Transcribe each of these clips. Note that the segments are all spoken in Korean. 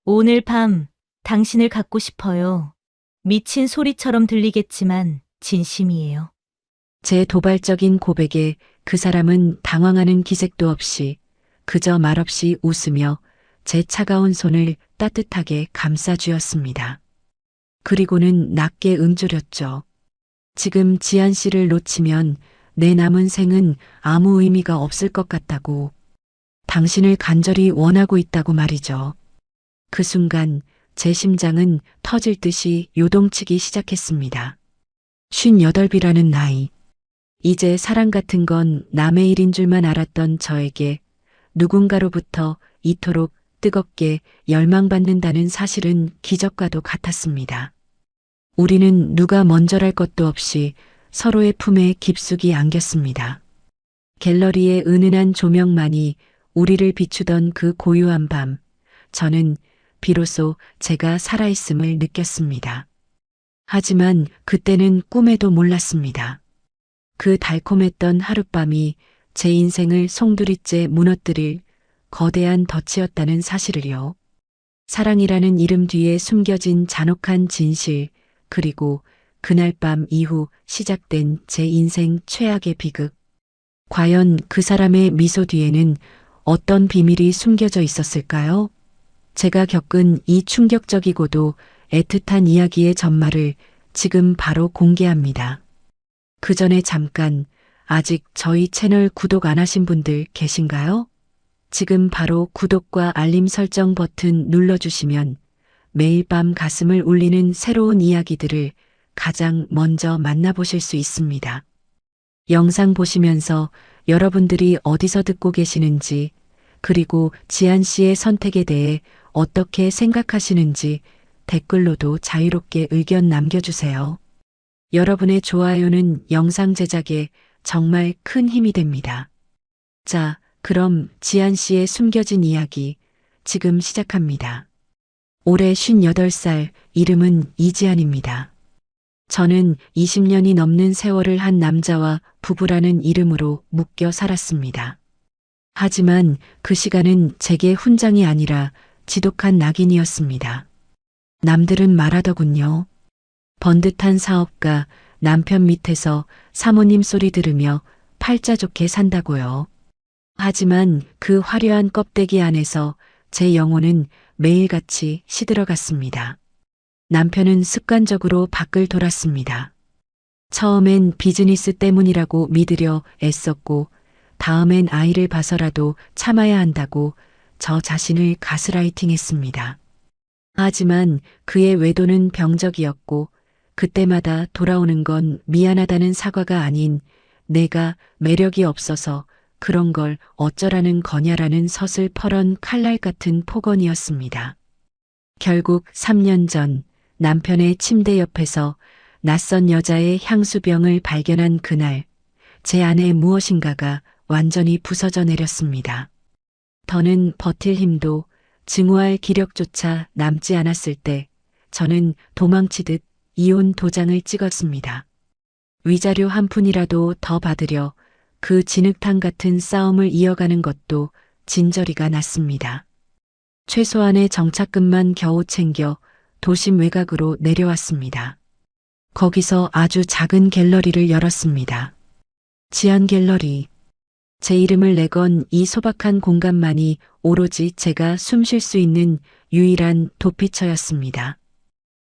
오늘 밤 당신을 갖고 싶어요. 미친 소리처럼 들리겠지만 진심이에요. 제 도발적인 고백에 그 사람은 당황하는 기색도 없이 그저 말없이 웃으며 제 차가운 손을 따뜻하게 감싸주었습니다. 그리고는 낮게 음조렸죠. 지금 지한 씨를 놓치면 내 남은 생은 아무 의미가 없을 것 같다고. 당신을 간절히 원하고 있다고 말이죠. 그 순간 제 심장은 터질 듯이 요동치기 시작했습니다. 58이라는 나이. 이제 사랑 같은 건 남의 일인 줄만 알았던 저에게 누군가로부터 이토록 뜨겁게 열망받는다는 사실은 기적과도 같았습니다. 우리는 누가 먼저랄 것도 없이 서로의 품에 깊숙이 안겼습니다. 갤러리의 은은한 조명만이 우리를 비추던 그 고요한 밤, 저는 비로소 제가 살아있음을 느꼈습니다. 하지만 그때는 꿈에도 몰랐습니다. 그 달콤했던 하룻밤이 제 인생을 송두리째 무너뜨릴 거대한 덫이었다는 사실을요. 사랑이라는 이름 뒤에 숨겨진 잔혹한 진실, 그리고 그날 밤 이후 시작된 제 인생 최악의 비극. 과연 그 사람의 미소 뒤에는 어떤 비밀이 숨겨져 있었을까요? 제가 겪은 이 충격적이고도 애틋한 이야기의 전말을 지금 바로 공개합니다. 그 전에 잠깐, 아직 저희 채널 구독 안 하신 분들 계신가요? 지금 바로 구독과 알림 설정 버튼 눌러주시면 매일 밤 가슴을 울리는 새로운 이야기들을 가장 먼저 만나보실 수 있습니다. 영상 보시면서 여러분들이 어디서 듣고 계시는지, 그리고 지한 씨의 선택에 대해 어떻게 생각하시는지 댓글로도 자유롭게 의견 남겨주세요. 여러분의 좋아요는 영상 제작에 정말 큰 힘이 됩니다. 자, 그럼 지한 씨의 숨겨진 이야기 지금 시작합니다. 올해 58살, 이름은 이지한입니다. 저는 20년이 넘는 세월을 한 남자와 부부라는 이름으로 묶여 살았습니다. 하지만 그 시간은 제게 훈장이 아니라 지독한 낙인이었습니다. 남들은 말하더군요. 번듯한 사업가, 남편 밑에서 사모님 소리 들으며 팔자 좋게 산다고요. 하지만 그 화려한 껍데기 안에서 제 영혼은 매일같이 시들어갔습니다. 남편은 습관적으로 밖을 돌았습니다. 처음엔 비즈니스 때문이라고 믿으려 애썼고, 다음엔 아이를 봐서라도 참아야 한다고 저 자신을 가스라이팅 했습니다. 하지만 그의 외도는 병적이었고, 그때마다 돌아오는 건 미안하다는 사과가 아닌 내가 매력이 없어서 그런 걸 어쩌라는 거냐라는 서슬퍼런 칼날 같은 폭언이었습니다. 결국 3년 전 남편의 침대 옆에서 낯선 여자의 향수병을 발견한 그날, 제 안에 무엇인가가 완전히 부서져 내렸습니다. 더는 버틸 힘도 증오할 기력조차 남지 않았을 때 저는 도망치듯 이혼 도장을 찍었습니다. 위자료 한 푼이라도 더 받으려 그 진흙탕 같은 싸움을 이어가는 것도 진저리가 났습니다. 최소한의 정착금만 겨우 챙겨 도심 외곽으로 내려왔습니다. 거기서 아주 작은 갤러리를 열었습니다. 지한 갤러리. 제 이름을 내건 이 소박한 공간만이 오로지 제가 숨 쉴 수 있는 유일한 도피처였습니다.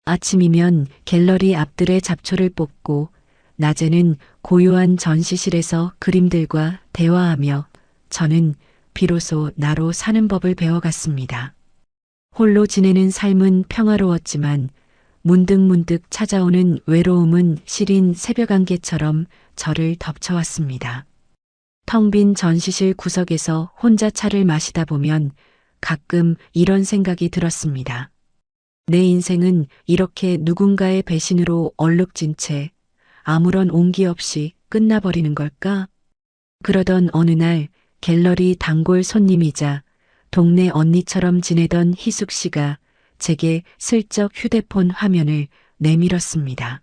아침이면 갤러리 앞들의 잡초를 뽑고, 낮에는 고요한 전시실에서 그림들과 대화하며 저는 비로소 나로 사는 법을 배워갔습니다. 홀로 지내는 삶은 평화로웠지만 문득문득 찾아오는 외로움은 시린 새벽 안개처럼 저를 덮쳐왔습니다. 텅 빈 전시실 구석에서 혼자 차를 마시다 보면 가끔 이런 생각이 들었습니다. 내 인생은 이렇게 누군가의 배신으로 얼룩진 채 아무런 온기 없이 끝나버리는 걸까? 그러던 어느 날 갤러리 단골 손님이자 동네 언니처럼 지내던 희숙 씨가 제게 슬쩍 휴대폰 화면을 내밀었습니다.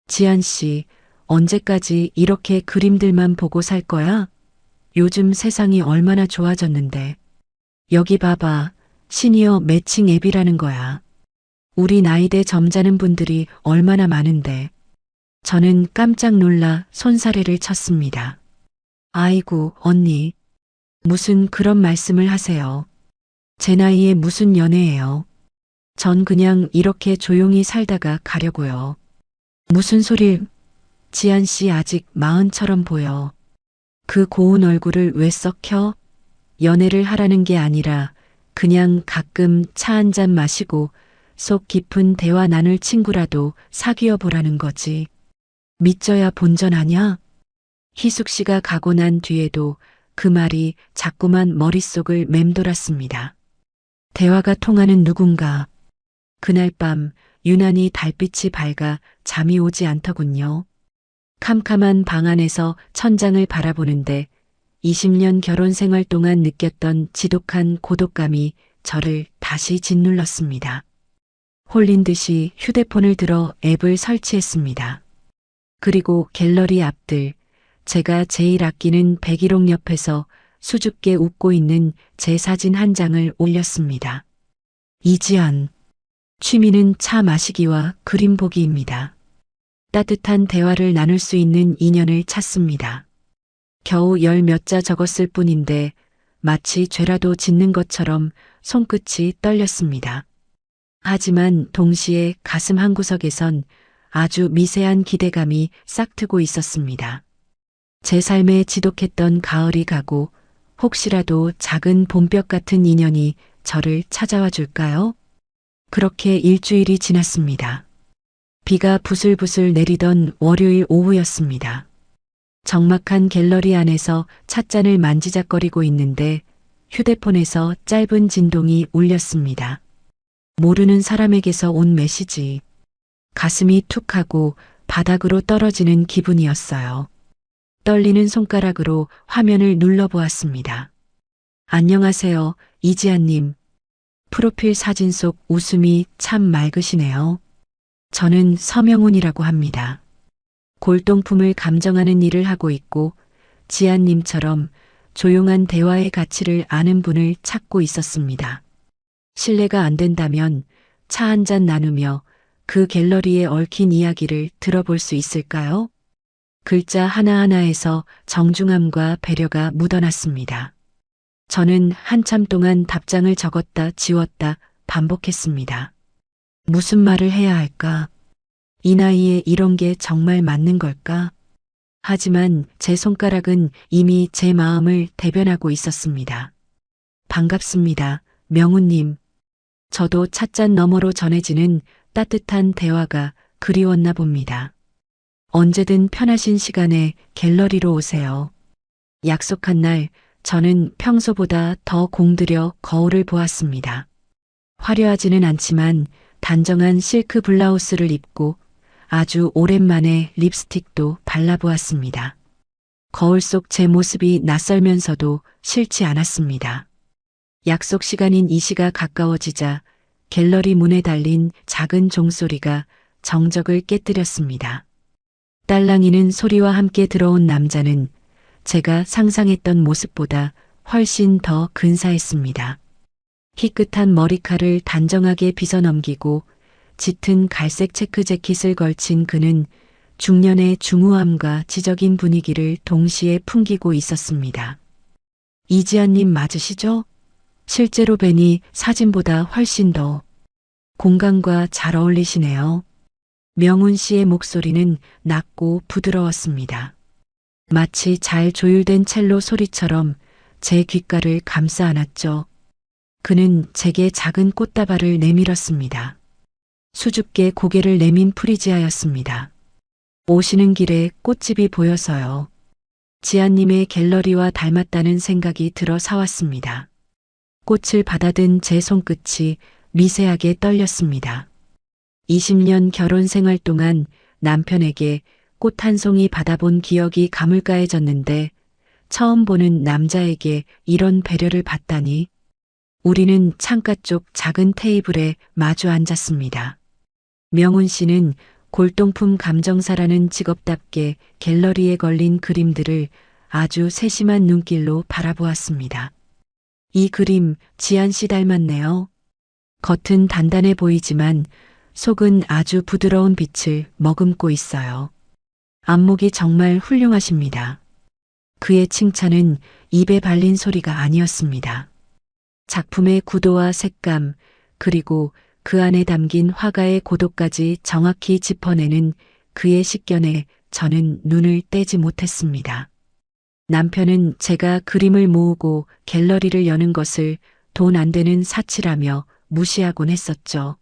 지한 씨, 언제까지 이렇게 그림들만 보고 살 거야? 요즘 세상이 얼마나 좋아졌는데. 여기 봐봐. 시니어 매칭 앱이라는 거야. 우리 나이대 점잖은 분들이 얼마나 많은데. 저는 깜짝 놀라 손사래를 쳤습니다. 아이고, 언니. 무슨 그런 말씀을 하세요. 제 나이에 무슨 연애예요. 전 그냥 이렇게 조용히 살다가 가려고요. 무슨 소리, 지안 씨 아직 마흔처럼 보여. 그 고운 얼굴을 왜 썩혀? 연애를 하라는 게 아니라 그냥 가끔 차 한 잔 마시고 속 깊은 대화 나눌 친구라도 사귀어 보라는 거지. 믿져야 본전하냐? 희숙 씨가 가고 난 뒤에도 그 말이 자꾸만 머릿속을 맴돌았습니다. 대화가 통하는 누군가. 그날 밤 유난히 달빛이 밝아 잠이 오지 않더군요. 캄캄한 방 안에서 천장을 바라보는데 20년 결혼 생활 동안 느꼈던 지독한 고독감이 저를 다시 짓눌렀습니다. 홀린 듯이 휴대폰을 들어 앱을 설치했습니다. 그리고 갤러리 앞들, 제가 제일 아끼는 백일홍 옆에서 수줍게 웃고 있는 제 사진 한 장을 올렸습니다. 이지연. 취미는 차 마시기와 그림 보기입니다. 따뜻한 대화를 나눌 수 있는 인연을 찾습니다. 겨우 열 몇 자 적었을 뿐인데 마치 죄라도 짓는 것처럼 손끝이 떨렸습니다. 하지만 동시에 가슴 한구석에선 아주 미세한 기대감이 싹트고 있었습니다. 제 삶에 지독했던 가을이 가고 혹시라도 작은 봄볕 같은 인연이 저를 찾아와 줄까요? 그렇게 일주일이 지났습니다. 비가 부슬부슬 내리던 월요일 오후였습니다. 적막한 갤러리 안에서 찻잔을 만지작거리고 있는데 휴대폰에서 짧은 진동이 울렸습니다. 모르는 사람에게서 온 메시지. 가슴이 툭하고 바닥으로 떨어지는 기분이었어요. 떨리는 손가락으로 화면을 눌러보았습니다. 안녕하세요, 이지아님. 프로필 사진 속 웃음이 참 맑으시네요. 저는 서명훈이라고 합니다. 골동품을 감정하는 일을 하고 있고 지아님처럼 조용한 대화의 가치를 아는 분을 찾고 있었습니다. 실례가 안 된다면 차 한 잔 나누며 그 갤러리에 얽힌 이야기를 들어볼 수 있을까요? 글자 하나하나에서 정중함과 배려가 묻어났습니다. 저는 한참 동안 답장을 적었다 지웠다 반복했습니다. 무슨 말을 해야 할까? 이 나이에 이런 게 정말 맞는 걸까? 하지만 제 손가락은 이미 제 마음을 대변하고 있었습니다. 반갑습니다, 명훈님. 저도 찻잔 너머로 전해지는 따뜻한 대화가 그리웠나 봅니다. 언제든 편하신 시간에 갤러리로 오세요. 약속한 날 저는 평소보다 더 공들여 거울을 보았습니다. 화려하지는 않지만 단정한 실크 블라우스를 입고 아주 오랜만에 립스틱도 발라보았습니다. 거울 속 제 모습이 낯설면서도 싫지 않았습니다. 약속 시간인 이 시가 가까워지자 갤러리 문에 달린 작은 종소리가 정적을 깨뜨렸습니다. 딸랑이는 소리와 함께 들어온 남자는 제가 상상했던 모습보다 훨씬 더 근사했습니다. 희끗한 머리칼을 단정하게 빗어넘기고 짙은 갈색 체크 재킷을 걸친 그는 중년의 중후함과 지적인 분위기를 동시에 풍기고 있었습니다. 이지아님 맞으시죠? 실제로 뵈니 사진보다 훨씬 더 공간과 잘 어울리시네요. 명훈 씨의 목소리는 낮고 부드러웠습니다. 마치 잘 조율된 첼로 소리처럼 제 귓가를 감싸 안았죠. 그는 제게 작은 꽃다발을 내밀었습니다. 수줍게 고개를 내민 프리지아였습니다. 오시는 길에 꽃집이 보여서요. 지아님의 갤러리와 닮았다는 생각이 들어 사왔습니다. 꽃을 받아든 제 손끝이 미세하게 떨렸습니다. 20년 결혼 생활 동안 남편에게 꽃 한 송이 받아본 기억이 가물가해졌는데 처음 보는 남자에게 이런 배려를 받다니. 우리는 창가 쪽 작은 테이블에 마주 앉았습니다. 명훈 씨는 골동품 감정사라는 직업답게 갤러리에 걸린 그림들을 아주 세심한 눈길로 바라보았습니다. 이 그림 지안 씨 닮았네요. 겉은 단단해 보이지만 속은 아주 부드러운 빛을 머금고 있어요. 안목이 정말 훌륭하십니다. 그의 칭찬은 입에 발린 소리가 아니었습니다. 작품의 구도와 색감, 그리고 그 안에 담긴 화가의 고도까지 정확히 짚어내는 그의 식견에 저는 눈을 떼지 못했습니다. 남편은 제가 그림을 모으고 갤러리를 여는 것을 돈 안 되는 사치라며 무시하곤 했었죠.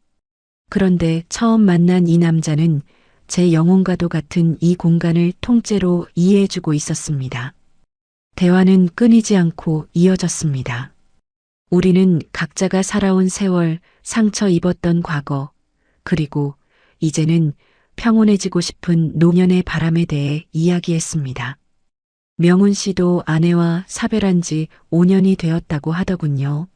그런데 처음 만난 이 남자는 제 영혼과도 같은 이 공간을 통째로 이해해주고 있었습니다. 대화는 끊이지 않고 이어졌습니다. 우리는 각자가 살아온 세월, 상처 입었던 과거, 그리고 이제는 평온해지고 싶은 노년의 바람에 대해 이야기했습니다. 명훈 씨도 아내와 사별한 지 5년이 되었다고 하더군요.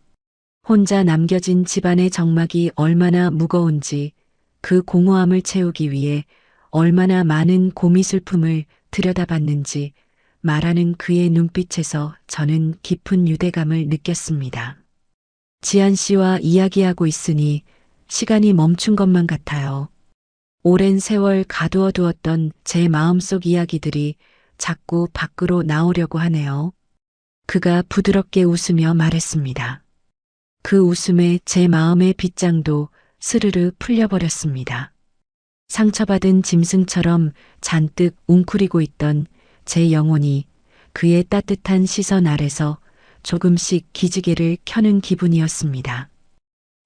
혼자 남겨진 집안의 정막이 얼마나 무거운지, 그 공허함을 채우기 위해 얼마나 많은 고미슬픔을 들여다봤는지 말하는 그의 눈빛에서 저는 깊은 유대감을 느꼈습니다. 지안 씨와 이야기하고 있으니 시간이 멈춘 것만 같아요. 오랜 세월 가두어 두었던 제 마음속 이야기들이 자꾸 밖으로 나오려고 하네요. 그가 부드럽게 웃으며 말했습니다. 그 웃음에 제 마음의 빗장도 스르르 풀려버렸습니다. 상처받은 짐승처럼 잔뜩 웅크리고 있던 제 영혼이 그의 따뜻한 시선 아래서 조금씩 기지개를 켜는 기분이었습니다.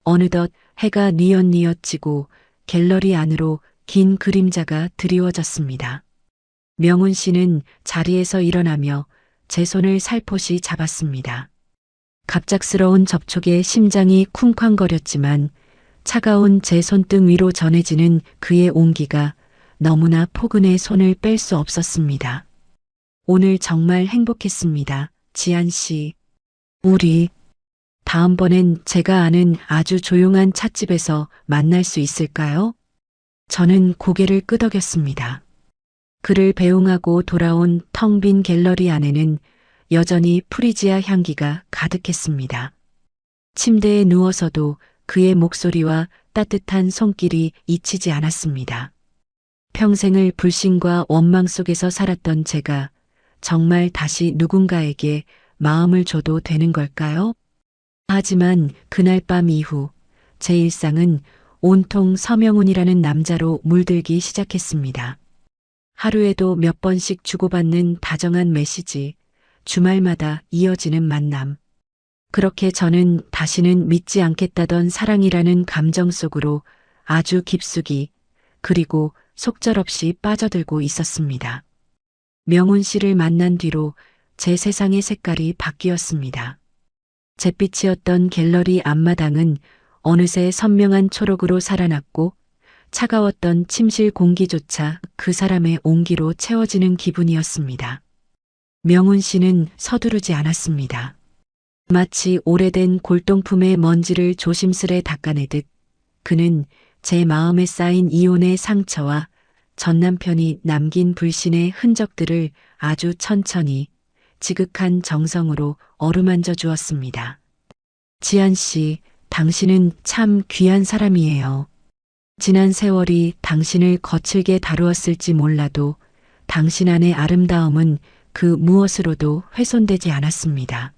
어느덧 해가 뉘엿뉘엿 지고 갤러리 안으로 긴 그림자가 드리워졌습니다. 명훈 씨는 자리에서 일어나며 제 손을 살포시 잡았습니다. 갑작스러운 접촉에 심장이 쿵쾅거렸지만 차가운 제 손등 위로 전해지는 그의 온기가 너무나 포근해 손을 뺄 수 없었습니다. 오늘 정말 행복했습니다, 지안 씨. 우리 다음번엔 제가 아는 아주 조용한 찻집에서 만날 수 있을까요? 저는 고개를 끄덕였습니다. 그를 배웅하고 돌아온 텅 빈 갤러리 안에는 여전히 프리지아 향기가 가득했습니다. 침대에 누워서도 그의 목소리와 따뜻한 손길이 잊히지 않았습니다. 평생을 불신과 원망 속에서 살았던 제가 정말 다시 누군가에게 마음을 줘도 되는 걸까요? 하지만 그날 밤 이후 제 일상은 온통 서명훈이라는 남자로 물들기 시작했습니다. 하루에도 몇 번씩 주고받는 다정한 메시지, 주말마다 이어지는 만남. 그렇게 저는 다시는 믿지 않겠다던 사랑이라는 감정 속으로 아주 깊숙이 그리고 속절없이 빠져들고 있었습니다. 명훈 씨를 만난 뒤로 제 세상의 색깔이 바뀌었습니다. 잿빛이었던 갤러리 앞마당은 어느새 선명한 초록으로 살아났고 차가웠던 침실 공기조차 그 사람의 온기로 채워지는 기분이었습니다. 명훈 씨는 서두르지 않았습니다. 마치 오래된 골동품의 먼지를 조심스레 닦아내듯 그는 제 마음에 쌓인 이혼의 상처와 전 남편이 남긴 불신의 흔적들을 아주 천천히 지극한 정성으로 어루만져 주었습니다. 지안 씨, 당신은 참 귀한 사람이에요. 지난 세월이 당신을 거칠게 다루었을지 몰라도 당신 안의 아름다움은 그 무엇으로도 훼손되지 않았습니다.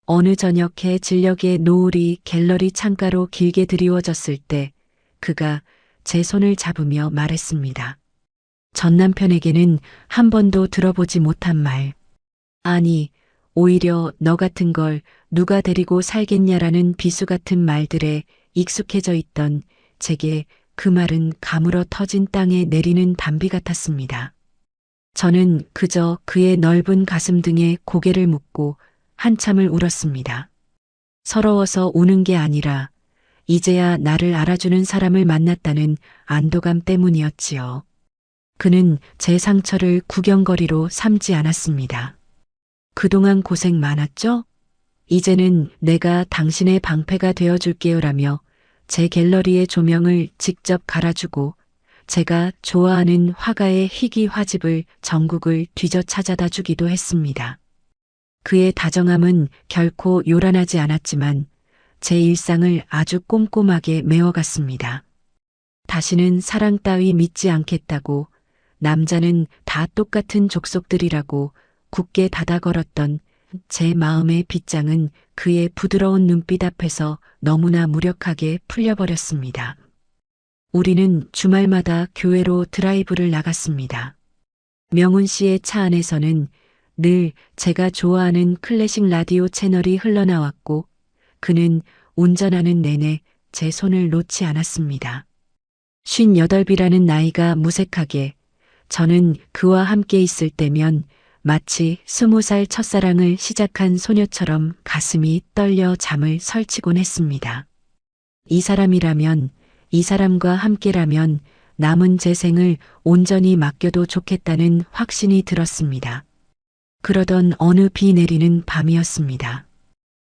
어느 저녁에 진력의 노을이 갤러리 창가로 길게 드리워졌을 때 그가 제 손을 잡으며 말했습니다. 전 남편에게는 한 번도 들어보지 못한 말. 아니, 오히려 너 같은 걸 누가 데리고 살겠냐라는 비수 같은 말들에 익숙해져 있던 제게 그 말은 가물어 터진 땅에 내리는 단비 같았습니다. 저는 그저 그의 넓은 가슴 등에 고개를 묻고 한참을 울었습니다. 서러워서 우는 게 아니라 이제야 나를 알아주는 사람을 만났다는 안도감 때문이었지요. 그는 제 상처를 구경거리로 삼지 않았습니다. 그동안 고생 많았죠? 이제는 내가 당신의 방패가 되어줄게요라며 제 갤러리의 조명을 직접 갈아주고 제가 좋아하는 화가의 희귀 화집을 전국을 뒤져 찾아다 주기도 했습니다. 그의 다정함은 결코 요란하지 않았지만 제 일상을 아주 꼼꼼하게 메워갔습니다. 다시는 사랑 따위 믿지 않겠다고, 남자는 다 똑같은 족속들이라고 굳게 닫아 걸었던 제 마음의 빗장은 그의 부드러운 눈빛 앞에서 너무나 무력하게 풀려버렸습니다. 우리는 주말마다 교회로 드라이브를 나갔습니다. 명훈 씨의 차 안에서는 늘 제가 좋아하는 클래식 라디오 채널이 흘러나왔고, 그는 운전하는 내내 제 손을 놓지 않았습니다. 58이라는 나이가 무색하게, 저는 그와 함께 있을 때면 마치 20살 첫사랑을 시작한 소녀처럼 가슴이 떨려 잠을 설치곤 했습니다. 이 사람이라면, 이 사람과 함께라면 남은 제 생을 온전히 맡겨도 좋겠다는 확신이 들었습니다. 그러던 어느 비 내리는 밤이었습니다.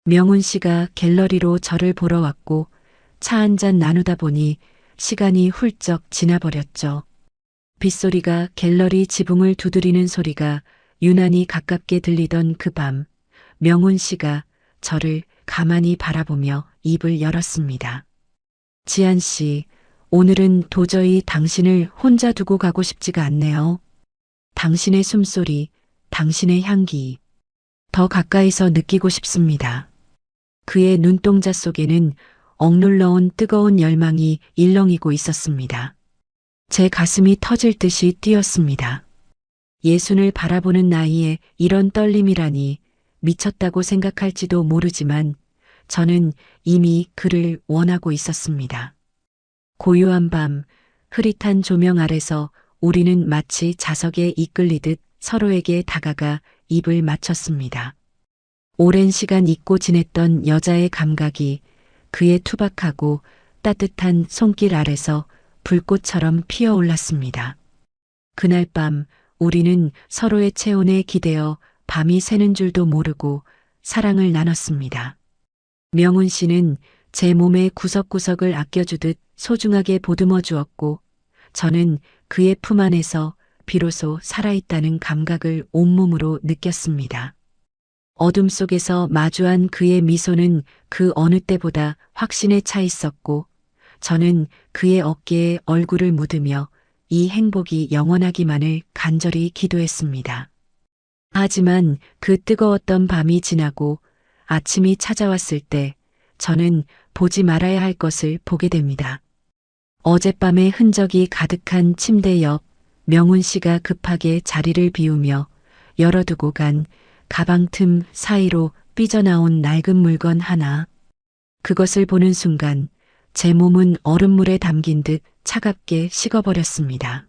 명훈 씨가 갤러리로 저를 보러 왔고 차 한잔 나누다 보니 시간이 훌쩍 지나버렸죠. 빗소리가 갤러리 지붕을 두드리는 소리가 유난히 가깝게 들리던 그 밤, 명훈 씨가 저를 가만히 바라보며 입을 열었습니다. 지한 씨, 오늘은 도저히 당신을 혼자 두고 가고 싶지가 않네요. 당신의 숨소리, 당신의 향기, 더 가까이서 느끼고 싶습니다. 그의 눈동자 속에는 억눌러온 뜨거운 열망이 일렁이고 있었습니다. 제 가슴이 터질 듯이 뛰었습니다. 예순을 바라보는 나이에 이런 떨림이라니, 미쳤다고 생각할지도 모르지만 저는 이미 그를 원하고 있었습니다. 고요한 밤, 흐릿한 조명 아래서 우리는 마치 자석에 이끌리듯 서로에게 다가가 입을 맞췄습니다. 오랜 시간 잊고 지냈던 여자의 감각이 그의 투박하고 따뜻한 손길 아래서 불꽃처럼 피어올랐습니다. 그날 밤 우리는 서로의 체온에 기대어 밤이 새는 줄도 모르고 사랑을 나눴습니다. 명훈 씨는 제 몸의 구석구석을 아껴주듯 소중하게 보듬어 주었고, 저는 그의 품 안에서 비로소 살아있다는 감각을 온몸으로 느꼈습니다. 어둠 속에서 마주한 그의 미소는 그 어느 때보다 확신에 차 있었고, 저는 그의 어깨에 얼굴을 묻으며 이 행복이 영원하기만을 간절히 기도했습니다. 하지만 그 뜨거웠던 밤이 지나고 아침이 찾아왔을 때 저는 보지 말아야 할 것을 보게 됩니다. 어젯밤의 흔적이 가득한 침대 옆, 명훈 씨가 급하게 자리를 비우며 열어두고 간 가방 틈 사이로 삐져나온 낡은 물건 하나. 그것을 보는 순간 제 몸은 얼음물에 담긴 듯 차갑게 식어버렸습니다.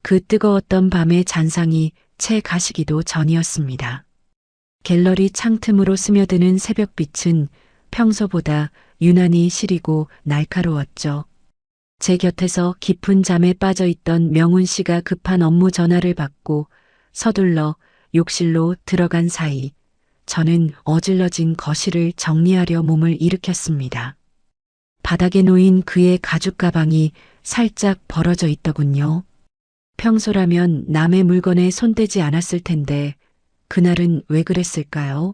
그 뜨거웠던 밤의 잔상이 채 가시기도 전이었습니다. 갤러리 창틈으로 스며드는 새벽빛은 평소보다 유난히 시리고 날카로웠죠. 제 곁에서 깊은 잠에 빠져있던 명훈 씨가 급한 업무 전화를 받고 서둘러 욕실로 들어간 사이 저는 어질러진 거실을 정리하려 몸을 일으켰습니다. 바닥에 놓인 그의 가죽 가방이 살짝 벌어져 있더군요. 평소라면 남의 물건에 손대지 않았을 텐데 그날은 왜 그랬을까요?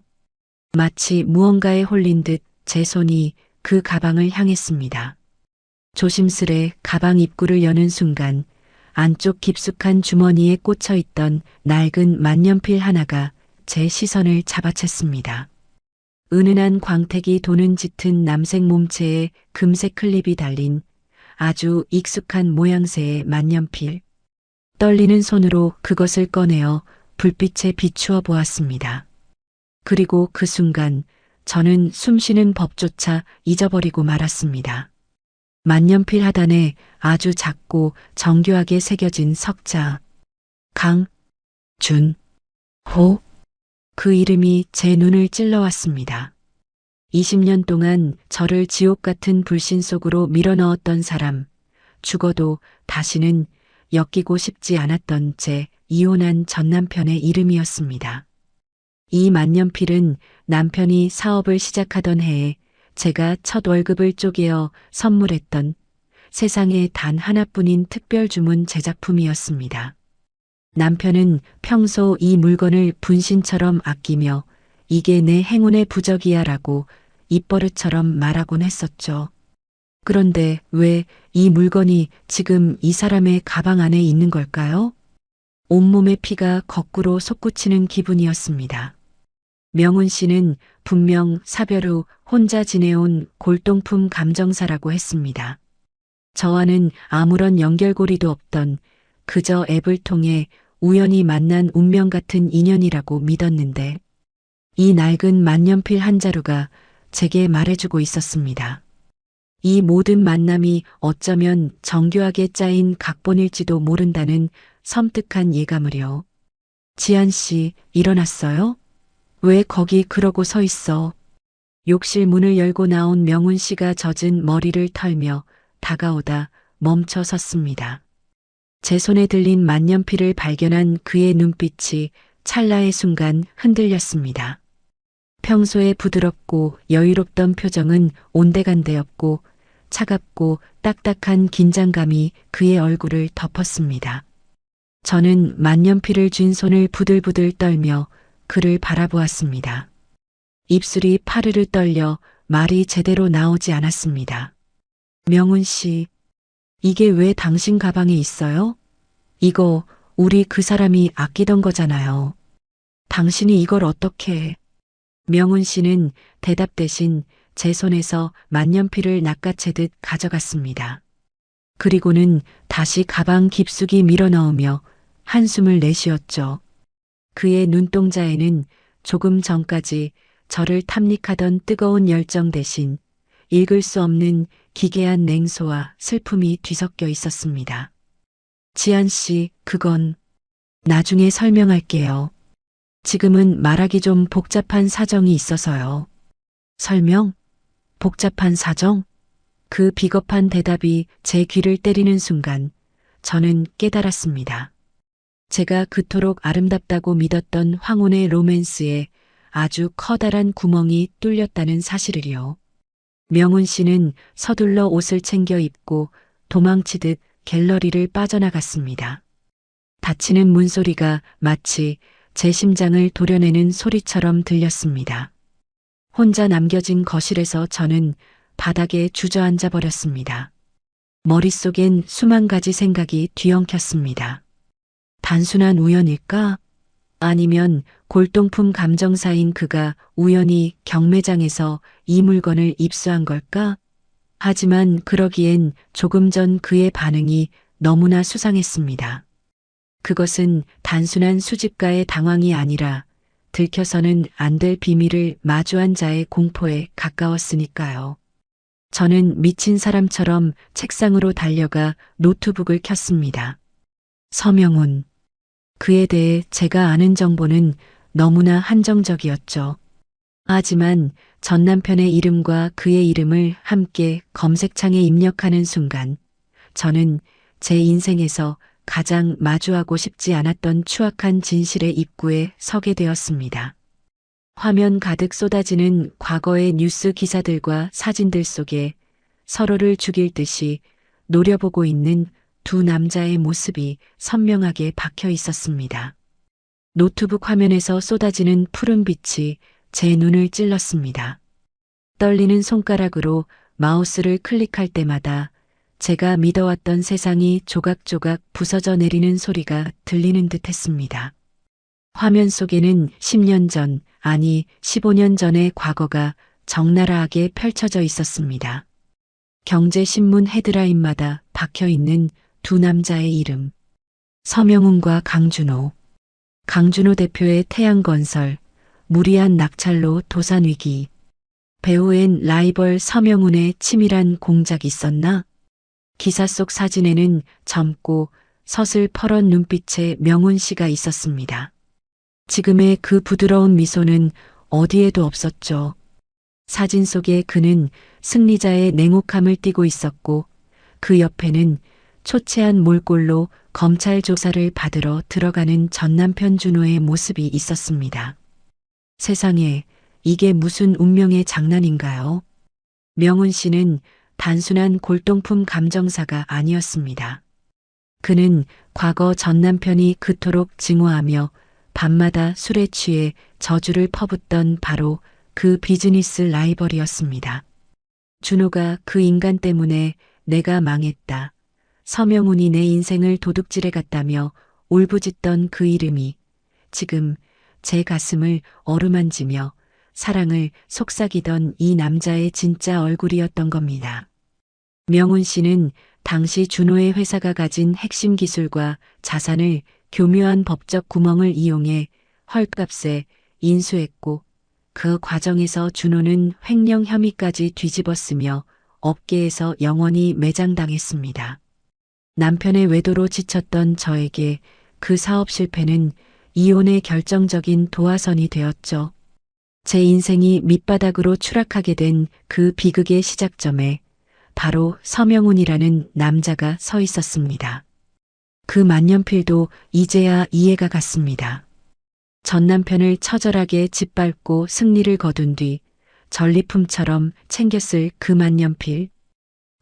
마치 무언가에 홀린 듯 제 손이 그 가방을 향했습니다. 조심스레 가방 입구를 여는 순간 안쪽 깊숙한 주머니에 꽂혀 있던 낡은 만년필 하나가 제 시선을 잡아챘습니다. 은은한 광택이 도는 짙은 남색 몸체에 금색 클립이 달린 아주 익숙한 모양새의 만년필. 떨리는 손으로 그것을 꺼내어 불빛에 비추어 보았습니다. 그리고 그 순간 저는 숨쉬는 법조차 잊어버리고 말았습니다. 만년필 하단에 아주 작고 정교하게 새겨진 석자. 강준호. 그 이름이 제 눈을 찔러왔습니다. 20년 동안 저를 지옥 같은 불신 속으로 밀어넣었던 사람, 죽어도 다시는 엮이고 싶지 않았던 제 이혼한 전 남편의 이름이었습니다. 이 만년필은 남편이 사업을 시작하던 해에 제가 첫 월급을 쪼개어 선물했던 세상에 단 하나뿐인 특별 주문 제작품이었습니다. 남편은 평소 이 물건을 분신처럼 아끼며 이게 내 행운의 부적이야 라고 입버릇처럼 말하곤 했었죠. 그런데 왜 이 물건이 지금 이 사람의 가방 안에 있는 걸까요? 온몸의 피가 거꾸로 솟구치는 기분이었습니다. 명훈 씨는 분명 사별 후 혼자 지내온 골동품 감정사라고 했습니다. 저와는 아무런 연결고리도 없던 그저 앱을 통해 우연히 만난 운명 같은 인연이라고 믿었는데 이 낡은 만년필 한 자루가 제게 말해주고 있었습니다. 이 모든 만남이 어쩌면 정교하게 짜인 각본일지도 모른다는 섬뜩한 예감을요. 지한 씨, 일어났어요? 왜 거기 그러고 서 있어? 욕실 문을 열고 나온 명훈 씨가 젖은 머리를 털며 다가오다 멈춰 섰습니다. 제 손에 들린 만년필을 발견한 그의 눈빛이 찰나의 순간 흔들렸습니다. 평소에 부드럽고 여유롭던 표정은 온데간데였고 차갑고 딱딱한 긴장감이 그의 얼굴을 덮었습니다. 저는 만년필을 쥔 손을 부들부들 떨며 그를 바라보았습니다. 입술이 파르르 떨려 말이 제대로 나오지 않았습니다. 명훈 씨, 이게 왜 당신 가방에 있어요? 이거 우리 그 사람이 아끼던 거잖아요. 당신이 이걸 어떻게... 명훈 씨는 대답 대신 제 손에서 만년필을 낚아채듯 가져갔습니다. 그리고는 다시 가방 깊숙이 밀어넣으며 한숨을 내쉬었죠. 그의 눈동자에는 조금 전까지 저를 탐닉하던 뜨거운 열정 대신 읽을 수 없는 기괴한 냉소와 슬픔이 뒤섞여 있었습니다. 지한 씨, 그건 나중에 설명할게요. 지금은 말하기 좀 복잡한 사정이 있어서요. 설명? 복잡한 사정? 그 비겁한 대답이 제 귀를 때리는 순간 저는 깨달았습니다. 제가 그토록 아름답다고 믿었던 황혼의 로맨스에 아주 커다란 구멍이 뚫렸다는 사실을요. 명훈 씨는 서둘러 옷을 챙겨 입고 도망치듯 갤러리를 빠져나갔습니다. 닫히는 문소리가 마치 제 심장을 도려내는 소리처럼 들렸습니다. 혼자 남겨진 거실에서 저는 바닥에 주저앉아 버렸습니다. 머릿속엔 수만 가지 생각이 뒤엉켰습니다. 단순한 우연일까? 아니면 골동품 감정사인 그가 우연히 경매장에서 이 물건을 입수한 걸까? 하지만 그러기엔 조금 전 그의 반응이 너무나 수상했습니다. 그것은 단순한 수집가의 당황이 아니라 들켜서는 안 될 비밀을 마주한 자의 공포에 가까웠으니까요. 저는 미친 사람처럼 책상으로 달려가 노트북을 켰습니다. 서명훈. 그에 대해 제가 아는 정보는 너무나 한정적이었죠. 하지만 전 남편의 이름과 그의 이름을 함께 검색창에 입력하는 순간 저는 제 인생에서 가장 마주하고 싶지 않았던 추악한 진실의 입구에 서게 되었습니다. 화면 가득 쏟아지는 과거의 뉴스 기사들과 사진들 속에 서로를 죽일 듯이 노려보고 있는 두 남자의 모습이 선명하게 박혀 있었습니다. 노트북 화면에서 쏟아지는 푸른 빛이 제 눈을 찔렀습니다. 떨리는 손가락으로 마우스를 클릭할 때마다 제가 믿어왔던 세상이 조각조각 부서져 내리는 소리가 들리는 듯 했습니다. 화면 속에는 10년 전, 아니 15년 전의 과거가 적나라하게 펼쳐져 있었습니다. 경제신문 헤드라인마다 박혀있는 두 남자의 이름. 서명훈과 강준호. 강준호 대표의 태양건설, 무리한 낙찰로 도산위기. 배우엔 라이벌 서명훈의 치밀한 공작이 있었나? 기사 속 사진에는 젊고 서슬퍼런 눈빛의 명훈 씨가 있었습니다. 지금의 그 부드러운 미소는 어디에도 없었죠. 사진 속에 그는 승리자의 냉혹함을 띠고 있었고 그 옆에는 초췌한 몰골로 검찰 조사를 받으러 들어가는 전 남편 준호의 모습이 있었습니다. 세상에, 이게 무슨 운명의 장난인가요? 명훈 씨는 단순한 골동품 감정사가 아니었습니다. 그는 과거 전 남편이 그토록 증오하며 밤마다 술에 취해 저주를 퍼붓던 바로 그 비즈니스 라이벌이었습니다. 준호가 그 인간 때문에 내가 망했다. 서명훈이 내 인생을 도둑질해 갔다며 울부짖던 그 이름이 지금 제 가슴을 어루만지며 사랑을 속삭이던 이 남자의 진짜 얼굴이었던 겁니다. 명훈 씨는 당시 준호의 회사가 가진 핵심 기술과 자산을 교묘한 법적 구멍을 이용해 헐값에 인수했고 그 과정에서 준호는 횡령 혐의까지 뒤집었으며 업계에서 영원히 매장당했습니다. 남편의 외도로 지쳤던 저에게 그 사업 실패는 이혼의 결정적인 도화선이 되었죠. 제 인생이 밑바닥으로 추락하게 된 그 비극의 시작점에 바로 서명훈이라는 남자가 서 있었습니다. 그 만년필도 이제야 이해가 갔습니다. 전 남편을 처절하게 짓밟고 승리를 거둔 뒤 전리품처럼 챙겼을 그 만년필.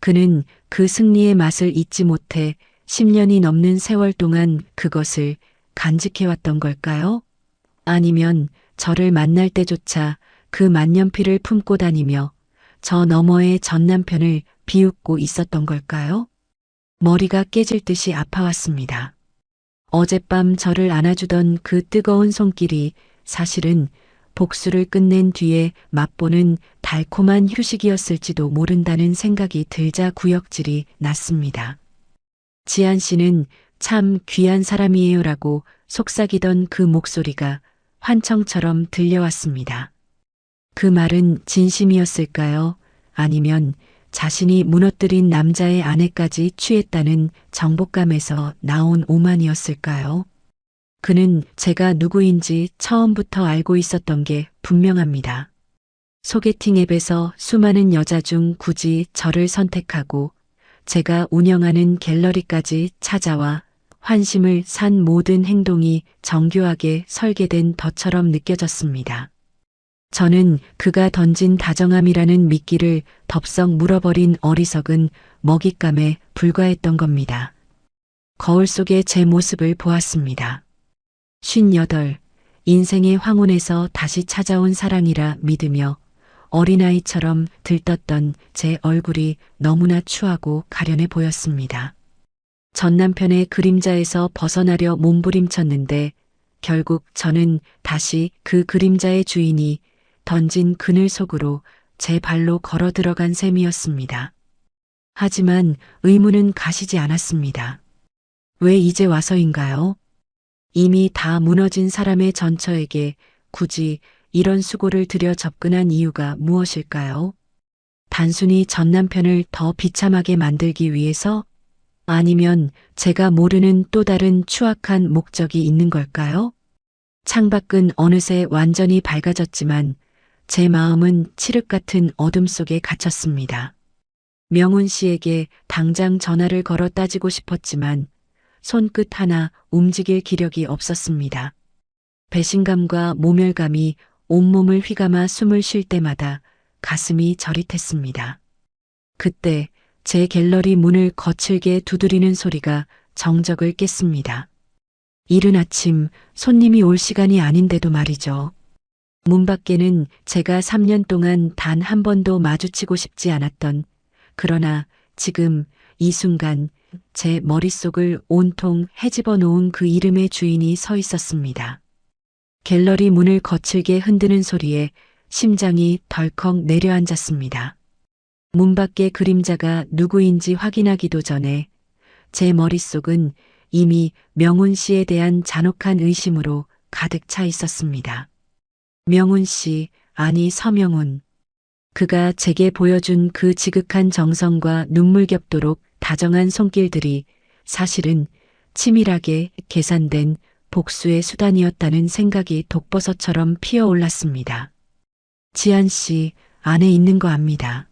그는 그 승리의 맛을 잊지 못해 10년이 넘는 세월 동안 그것을 간직해왔던 걸까요? 아니면 저를 만날 때조차 그 만년필을 품고 다니며 저 너머의 전 남편을 비웃고 있었던 걸까요? 머리가 깨질 듯이 아파왔습니다. 어젯밤 저를 안아주던 그 뜨거운 손길이 사실은 복수를 끝낸 뒤에 맛보는 달콤한 휴식이었을지도 모른다는 생각이 들자 구역질이 났습니다. 지한 씨는 참 귀한 사람이에요라고 속삭이던 그 목소리가 환청처럼 들려왔습니다. 그 말은 진심이었을까요? 아니면 자신이 무너뜨린 남자의 아내까지 취했다는 정복감에서 나온 오만이었을까요? 그는 제가 누구인지 처음부터 알고 있었던 게 분명합니다. 소개팅 앱에서 수많은 여자 중 굳이 저를 선택하고 제가 운영하는 갤러리까지 찾아와 환심을 산 모든 행동이 정교하게 설계된 덫처럼 느껴졌습니다. 저는 그가 던진 다정함이라는 미끼를 덥석 물어버린 어리석은 먹잇감에 불과했던 겁니다. 거울 속에 제 모습을 보았습니다. 58, 인생의 황혼에서 다시 찾아온 사랑이라 믿으며 어린아이처럼 들떴던 제 얼굴이 너무나 추하고 가련해 보였습니다. 전 남편의 그림자에서 벗어나려 몸부림쳤는데 결국 저는 다시 그 그림자의 주인이 던진 그늘 속으로 제 발로 걸어 들어간 셈이었습니다. 하지만 의문은 가시지 않았습니다. 왜 이제 와서인가요? 이미 다 무너진 사람의 전처에게 굳이 이런 수고를 들여 접근한 이유가 무엇일까요? 단순히 전 남편을 더 비참하게 만들기 위해서? 아니면 제가 모르는 또 다른 추악한 목적이 있는 걸까요? 창밖은 어느새 완전히 밝아졌지만 제 마음은 칠흑 같은 어둠 속에 갇혔습니다. 명훈 씨에게 당장 전화를 걸어 따지고 싶었지만 손끝 하나 움직일 기력이 없었습니다. 배신감과 모멸감이 온몸을 휘감아 숨을 쉴 때마다 가슴이 저릿했습니다. 그때 제 갤러리 문을 거칠게 두드리는 소리가 정적을 깼습니다. 이른 아침 손님이 올 시간이 아닌데도 말이죠. 문 밖에는 제가 3년 동안 단 한 번도 마주치고 싶지 않았던, 그러나 지금 이 순간 제 머릿속을 온통 헤집어 놓은 그 이름의 주인이 서 있었습니다. 갤러리 문을 거칠게 흔드는 소리에 심장이 덜컥 내려앉았습니다. 문 밖의 그림자가 누구인지 확인하기도 전에 제 머릿속은 이미 명훈 씨에 대한 잔혹한 의심으로 가득 차 있었습니다. 명훈 씨, 아니 서명훈. 그가 제게 보여준 그 지극한 정성과 눈물겹도록 다정한 손길들이 사실은 치밀하게 계산된 복수의 수단이었다는 생각이 독버섯처럼 피어올랐습니다. 지한 씨, 안에 있는 거 압니다.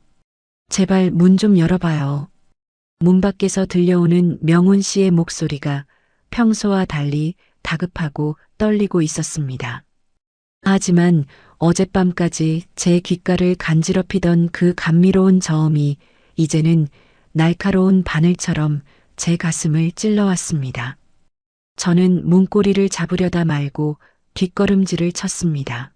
제발 문 좀 열어봐요. 문 밖에서 들려오는 명훈 씨의 목소리가 평소와 달리 다급하고 떨리고 있었습니다. 하지만 어젯밤까지 제 귓가를 간지럽히던 그 감미로운 저음이 이제는 날카로운 바늘처럼 제 가슴을 찔러왔습니다. 저는 문고리를 잡으려다 말고 뒷걸음질을 쳤습니다.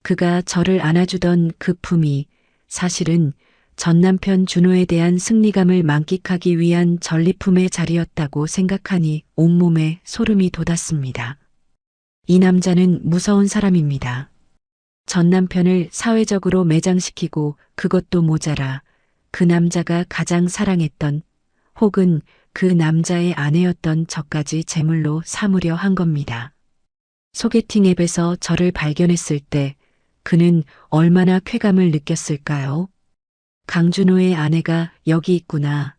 그가 저를 안아주던 그 품이 사실은 전 남편 준호에 대한 승리감을 만끽하기 위한 전리품의 자리였다고 생각하니 온몸에 소름이 돋았습니다. 이 남자는 무서운 사람입니다. 전 남편을 사회적으로 매장시키고 그것도 모자라 그 남자가 가장 사랑했던 혹은 그 남자의 아내였던 저까지 제물로 삼으려 한 겁니다. 소개팅 앱에서 저를 발견했을 때 그는 얼마나 쾌감을 느꼈을까요? 강준호의 아내가 여기 있구나.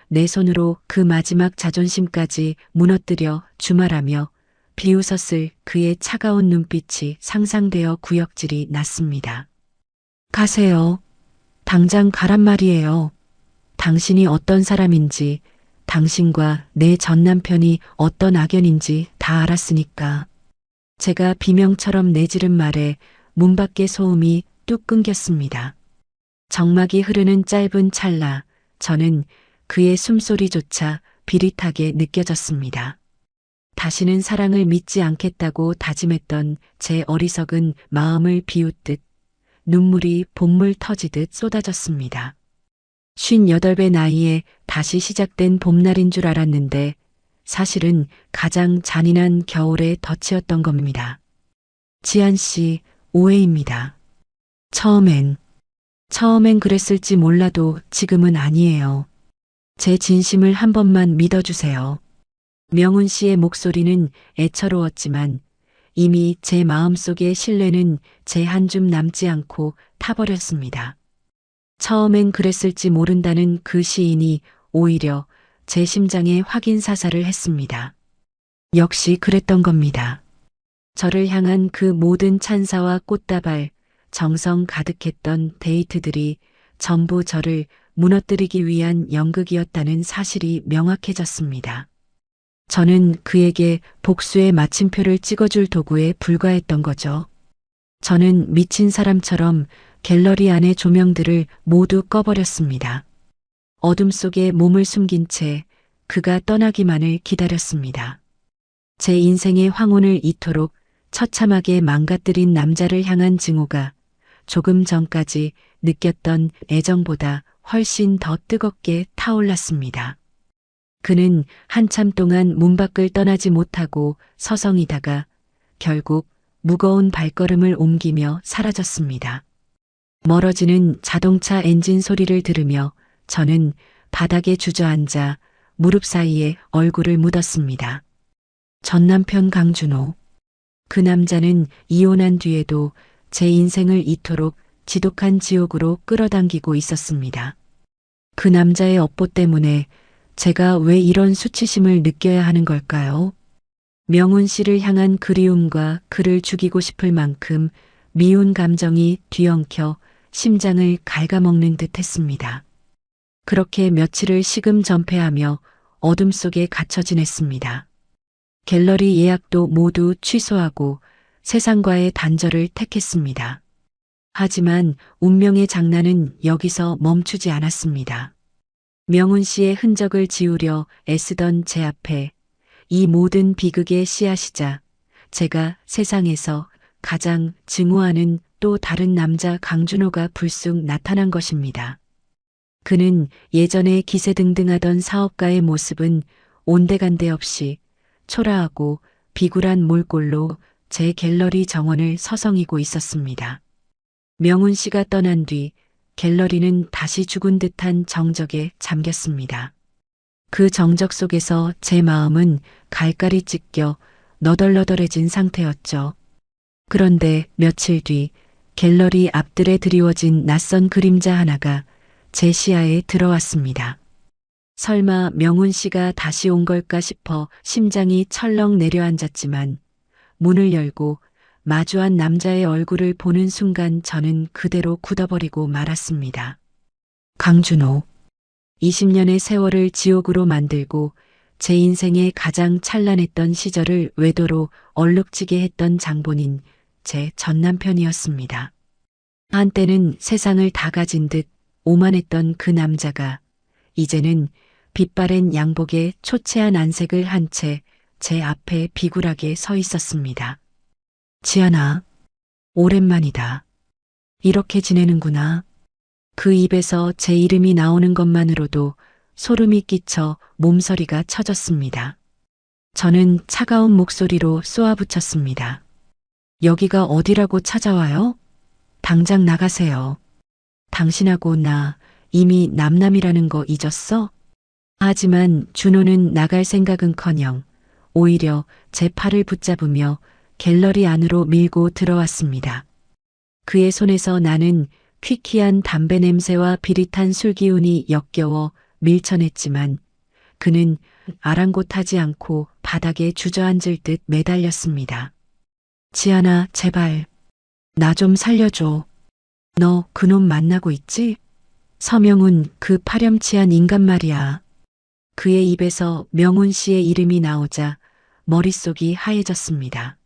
내 손으로 그 마지막 자존심까지 무너뜨려 주말하며 비웃었을 그의 차가운 눈빛이 상상되어 구역질이 났습니다. 가세요. 당장 가란 말이에요. 당신이 어떤 사람인지, 당신과 내 전 남편이 어떤 악연인지 다 알았으니까. 제가 비명처럼 내지른 말에 문 밖의 소음이 뚝 끊겼습니다. 정막이 흐르는 짧은 찰나 저는 그의 숨소리조차 비릿하게 느껴졌습니다. 다시는 사랑을 믿지 않겠다고 다짐했던 제 어리석은 마음을 비웃듯 눈물이 봇물 터지듯 쏟아졌습니다. 58배 나이에 다시 시작된 봄날인 줄 알았는데 사실은 가장 잔인한 겨울의 덫이었던 겁니다. 지한 씨, 오해입니다. 처음엔 그랬을지 몰라도 지금은 아니에요. 제 진심을 한 번만 믿어주세요. 명훈 씨의 목소리는 애처로웠지만 이미 제 마음속의 신뢰는 제 한 줌 남지 않고 타버렸습니다. 처음엔 그랬을지 모른다는 그 시인이 오히려 제 심장에 확인 사살을 했습니다. 역시 그랬던 겁니다. 저를 향한 그 모든 찬사와 꽃다발, 정성 가득했던 데이트들이 전부 저를 무너뜨리기 위한 연극이었다는 사실이 명확해졌습니다. 저는 그에게 복수의 마침표를 찍어줄 도구에 불과했던 거죠. 저는 미친 사람처럼 갤러리 안의 조명들을 모두 꺼버렸습니다. 어둠 속에 몸을 숨긴 채 그가 떠나기만을 기다렸습니다. 제 인생의 황혼을 이토록 처참하게 망가뜨린 남자를 향한 증오가 조금 전까지 느꼈던 애정보다 훨씬 더 뜨겁게 타올랐습니다. 그는 한참 동안 문 밖을 떠나지 못하고 서성이다가 결국 무거운 발걸음을 옮기며 사라졌습니다. 멀어지는 자동차 엔진 소리를 들으며 저는 바닥에 주저앉아 무릎 사이에 얼굴을 묻었습니다. 전 남편 강준호. 그 남자는 이혼한 뒤에도 제 인생을 이토록 지독한 지옥으로 끌어당기고 있었습니다. 그 남자의 업보 때문에 제가 왜 이런 수치심을 느껴야 하는 걸까요? 명훈 씨를 향한 그리움과 그를 죽이고 싶을 만큼 미운 감정이 뒤엉켜 심장을 갉아먹는 듯 했습니다. 그렇게 며칠을 시금전폐하며 어둠 속에 갇혀 지냈습니다. 갤러리 예약도 모두 취소하고 세상과의 단절을 택했습니다. 하지만 운명의 장난은 여기서 멈추지 않았습니다. 명훈 씨의 흔적을 지우려 애쓰던 제 앞에 이 모든 비극의 씨앗이자 제가 세상에서 가장 증오하는 또 다른 남자 강준호가 불쑥 나타난 것입니다. 그는 예전에 기세등등하던 사업가의 모습은 온데간데 없이 초라하고 비굴한 몰골로 제 갤러리 정원을 서성이고 있었습니다. 명훈 씨가 떠난 뒤 갤러리는 다시 죽은 듯한 정적에 잠겼습니다. 그 정적 속에서 제 마음은 갈갈이 찢겨 너덜너덜해진 상태였죠. 그런데 며칠 뒤 갤러리 앞들에 드리워진 낯선 그림자 하나가 제 시야에 들어왔습니다. 설마 명훈 씨가 다시 온 걸까 싶어 심장이 철렁 내려앉았지만 문을 열고 마주한 남자의 얼굴을 보는 순간 저는 그대로 굳어버리고 말았습니다. 강준호. 20년의 세월을 지옥으로 만들고 제 인생의 가장 찬란했던 시절을 외도로 얼룩지게 했던 장본인 제 전 남편이었습니다. 한때는 세상을 다 가진 듯 오만했던 그 남자가 이제는 빛바랜 양복에 초췌한 안색을 한 채 제 앞에 비굴하게 서 있었습니다. 지아나, 오랜만이다. 이렇게 지내는구나. 그 입에서 제 이름이 나오는 것만으로도 소름이 끼쳐 몸서리가 쳐졌습니다. 저는 차가운 목소리로 쏘아붙였습니다. 여기가 어디라고 찾아와요? 당장 나가세요. 당신하고 나 이미 남남이라는 거 잊었어? 하지만 준호는 나갈 생각은커녕 오히려 제 팔을 붙잡으며 갤러리 안으로 밀고 들어왔습니다. 그의 손에서 나는 퀴퀴한 담배 냄새와 비릿한 술 기운이 역겨워 밀쳐냈지만 그는 아랑곳하지 않고 바닥에 주저앉을 듯 매달렸습니다. 지아나, 제발. 나 좀 살려줘. 너 그놈 만나고 있지? 서명훈, 그 파렴치한 인간 말이야. 그의 입에서 명훈 씨의 이름이 나오자 머릿속이 하얘졌습니다.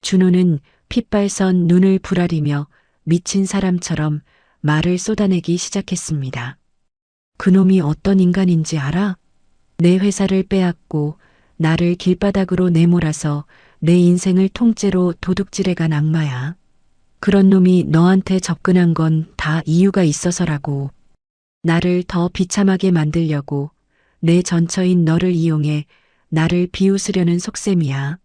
준호는 핏발선 눈을 부라리며 미친 사람처럼 말을 쏟아내기 시작했습니다. 그놈이 어떤 인간인지 알아? 내 회사를 빼앗고 나를 길바닥으로 내몰아서 내 인생을 통째로 도둑질해간 악마야. 그런 놈이 너한테 접근한 건 다 이유가 있어서라고. 나를 더 비참하게 만들려고 내 전처인 너를 이용해 나를 비웃으려는 속셈이야.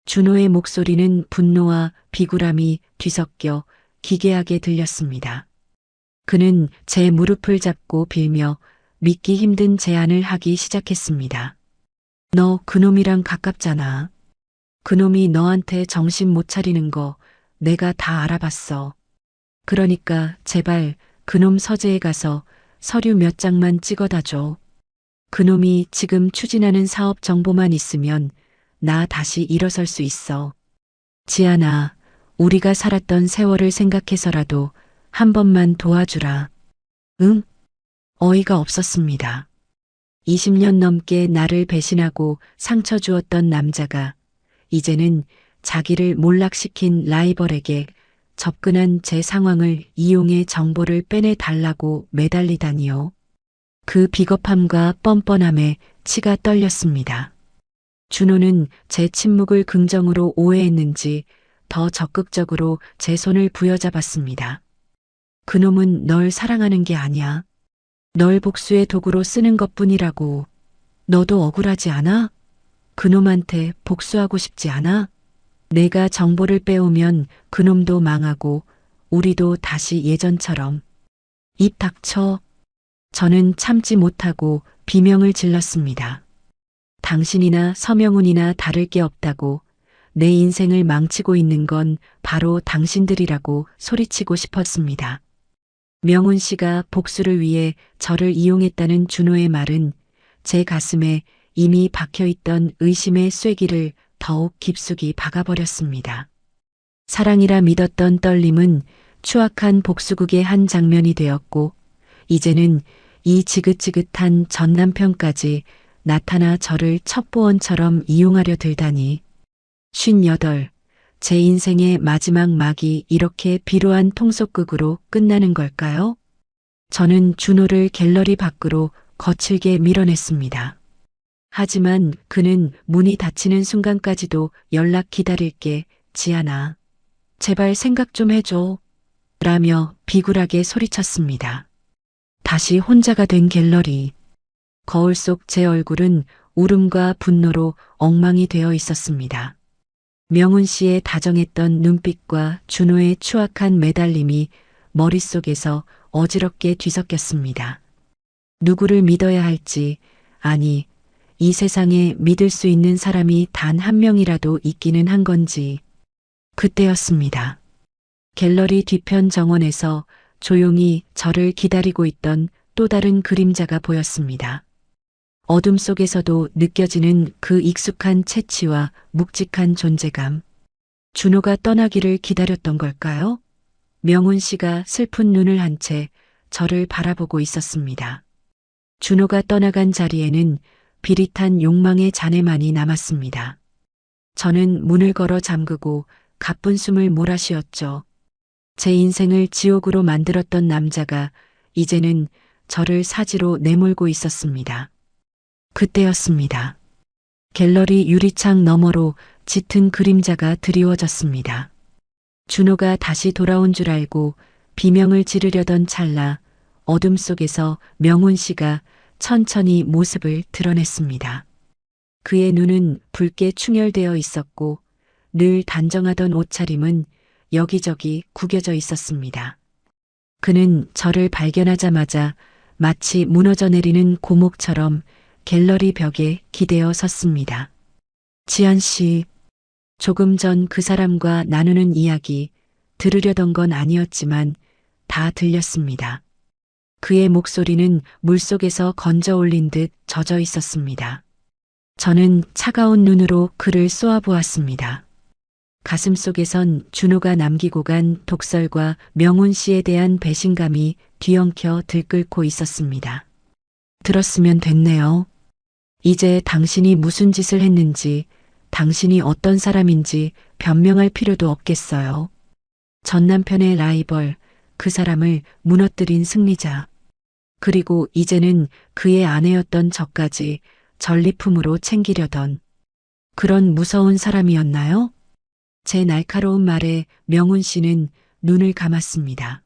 준호의 목소리는 분노와 비굴함이 뒤섞여 기괴하게 들렸습니다. 그는 제 무릎을 잡고 빌며 믿기 힘든 제안을 하기 시작했습니다. 너 그놈이랑 가깝잖아. 그놈이 너한테 정신 못 차리는 거 내가 다 알아봤어. 그러니까 제발 그놈 서재에 가서 서류 몇 장만 찍어다 줘. 그놈이 지금 추진하는 사업 정보만 있으면 나 다시 일어설 수 있어. 지아나, 우리가 살았던 세월을 생각해서라도 한 번만 도와주라. 응? 어이가 없었습니다. 20년 넘게 나를 배신하고 상처 주었던 남자가 이제는 자기를 몰락시킨 라이벌에게 접근한 제 상황을 이용해 정보를 빼내 달라고 매달리다니요. 그 비겁함과 뻔뻔함에 치가 떨렸습니다. 준호는 제 침묵을 긍정으로 오해했는지 더 적극적으로 제 손을 부여잡았습니다. 그놈은 널 사랑하는 게 아니야. 널 복수의 도구로 쓰는 것뿐이라고. 너도 억울하지 않아? 그놈한테 복수하고 싶지 않아? 내가 정보를 빼오면 그놈도 망하고 우리도 다시 예전처럼. 입 닥쳐. 저는 참지 못하고 비명을 질렀습니다. 당신이나 서명훈이나 다를 게 없다고. 내 인생을 망치고 있는 건 바로 당신들이라고 소리치고 싶었습니다. 명훈 씨가 복수를 위해 저를 이용했다는 준호의 말은 제 가슴에 이미 박혀있던 의심의 쐐기를 더욱 깊숙이 박아버렸습니다. 사랑이라 믿었던 떨림은 추악한 복수극의 한 장면이 되었고 이제는 이 지긋지긋한 전남편까지 나타나 저를 첩보원처럼 이용하려 들다니. 58. 제 인생의 마지막 막이 이렇게 비루한 통속극으로 끝나는 걸까요? 저는 준호를 갤러리 밖으로 거칠게 밀어냈습니다. 하지만 그는 문이 닫히는 순간까지도 연락 기다릴게, 지아나. 제발 생각 좀 해줘. 라며 비굴하게 소리쳤습니다. 다시 혼자가 된 갤러리. 거울 속 제 얼굴은 울음과 분노로 엉망이 되어 있었습니다. 명훈 씨의 다정했던 눈빛과 준호의 추악한 매달림이 머릿속에서 어지럽게 뒤섞였습니다. 누구를 믿어야 할지, 아니, 이 세상에 믿을 수 있는 사람이 단 한 명이라도 있기는 한 건지. 그때였습니다. 갤러리 뒤편 정원에서 조용히 저를 기다리고 있던 또 다른 그림자가 보였습니다. 어둠 속에서도 느껴지는 그 익숙한 채취와 묵직한 존재감. 준호가 떠나기를 기다렸던 걸까요? 명훈 씨가 슬픈 눈을 한 채 저를 바라보고 있었습니다. 준호가 떠나간 자리에는 비릿한 욕망의 잔해만이 남았습니다. 저는 문을 걸어 잠그고 가쁜 숨을 몰아쉬었죠. 제 인생을 지옥으로 만들었던 남자가 이제는 저를 사지로 내몰고 있었습니다. 그때였습니다. 갤러리 유리창 너머로 짙은 그림자가 드리워졌습니다. 준호가 다시 돌아온 줄 알고 비명을 지르려던 찰나 어둠 속에서 명훈 씨가 천천히 모습을 드러냈습니다. 그의 눈은 붉게 충혈되어 있었고 늘 단정하던 옷차림은 여기저기 구겨져 있었습니다. 그는 저를 발견하자마자 마치 무너져 내리는 고목처럼 갤러리 벽에 기대어 섰습니다. 지한 씨, 조금 전 그 사람과 나누는 이야기 들으려던 건 아니었지만 다 들렸습니다. 그의 목소리는 물속에서 건져 올린 듯 젖어 있었습니다. 저는 차가운 눈으로 그를 쏘아보았습니다. 가슴 속에선 준호가 남기고 간 독설과 명훈 씨에 대한 배신감이 뒤엉켜 들끓고 있었습니다. 들었으면 됐네요. 이제 당신이 무슨 짓을 했는지, 당신이 어떤 사람인지 변명할 필요도 없겠어요. 전 남편의 라이벌, 그 사람을 무너뜨린 승리자. 그리고 이제는 그의 아내였던 저까지 전리품으로 챙기려던 그런 무서운 사람이었나요? 제 날카로운 말에 명훈 씨는 눈을 감았습니다.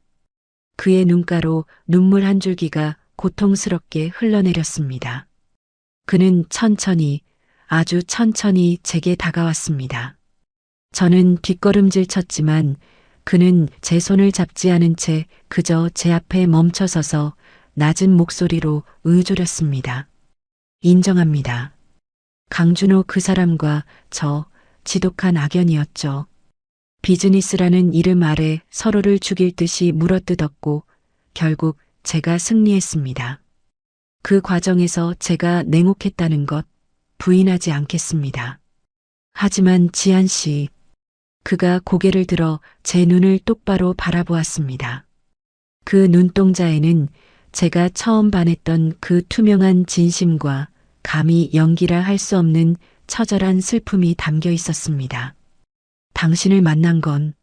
그의 눈가로 눈물 한 줄기가 고통스럽게 흘러내렸습니다. 그는 천천히, 아주 천천히 제게 다가왔습니다. 저는 뒷걸음질 쳤지만 그는 제 손을 잡지 않은 채 그저 제 앞에 멈춰서서 낮은 목소리로 의조렸습니다. 인정합니다. 강준호 그 사람과 저 지독한 악연이었죠. 비즈니스라는 이름 아래 서로를 죽일 듯이 물어뜯었고 결국 제가 승리했습니다. 그 과정에서 제가 냉혹했다는 것 부인하지 않겠습니다. 하지만 지한 씨, 그가 고개를 들어 제 눈을 똑바로 바라보았습니다. 그 눈동자에는 제가 처음 반했던 그 투명한 진심과 감히 연기라 할 수 없는 처절한 슬픔이 담겨 있었습니다. 당신을 만난 건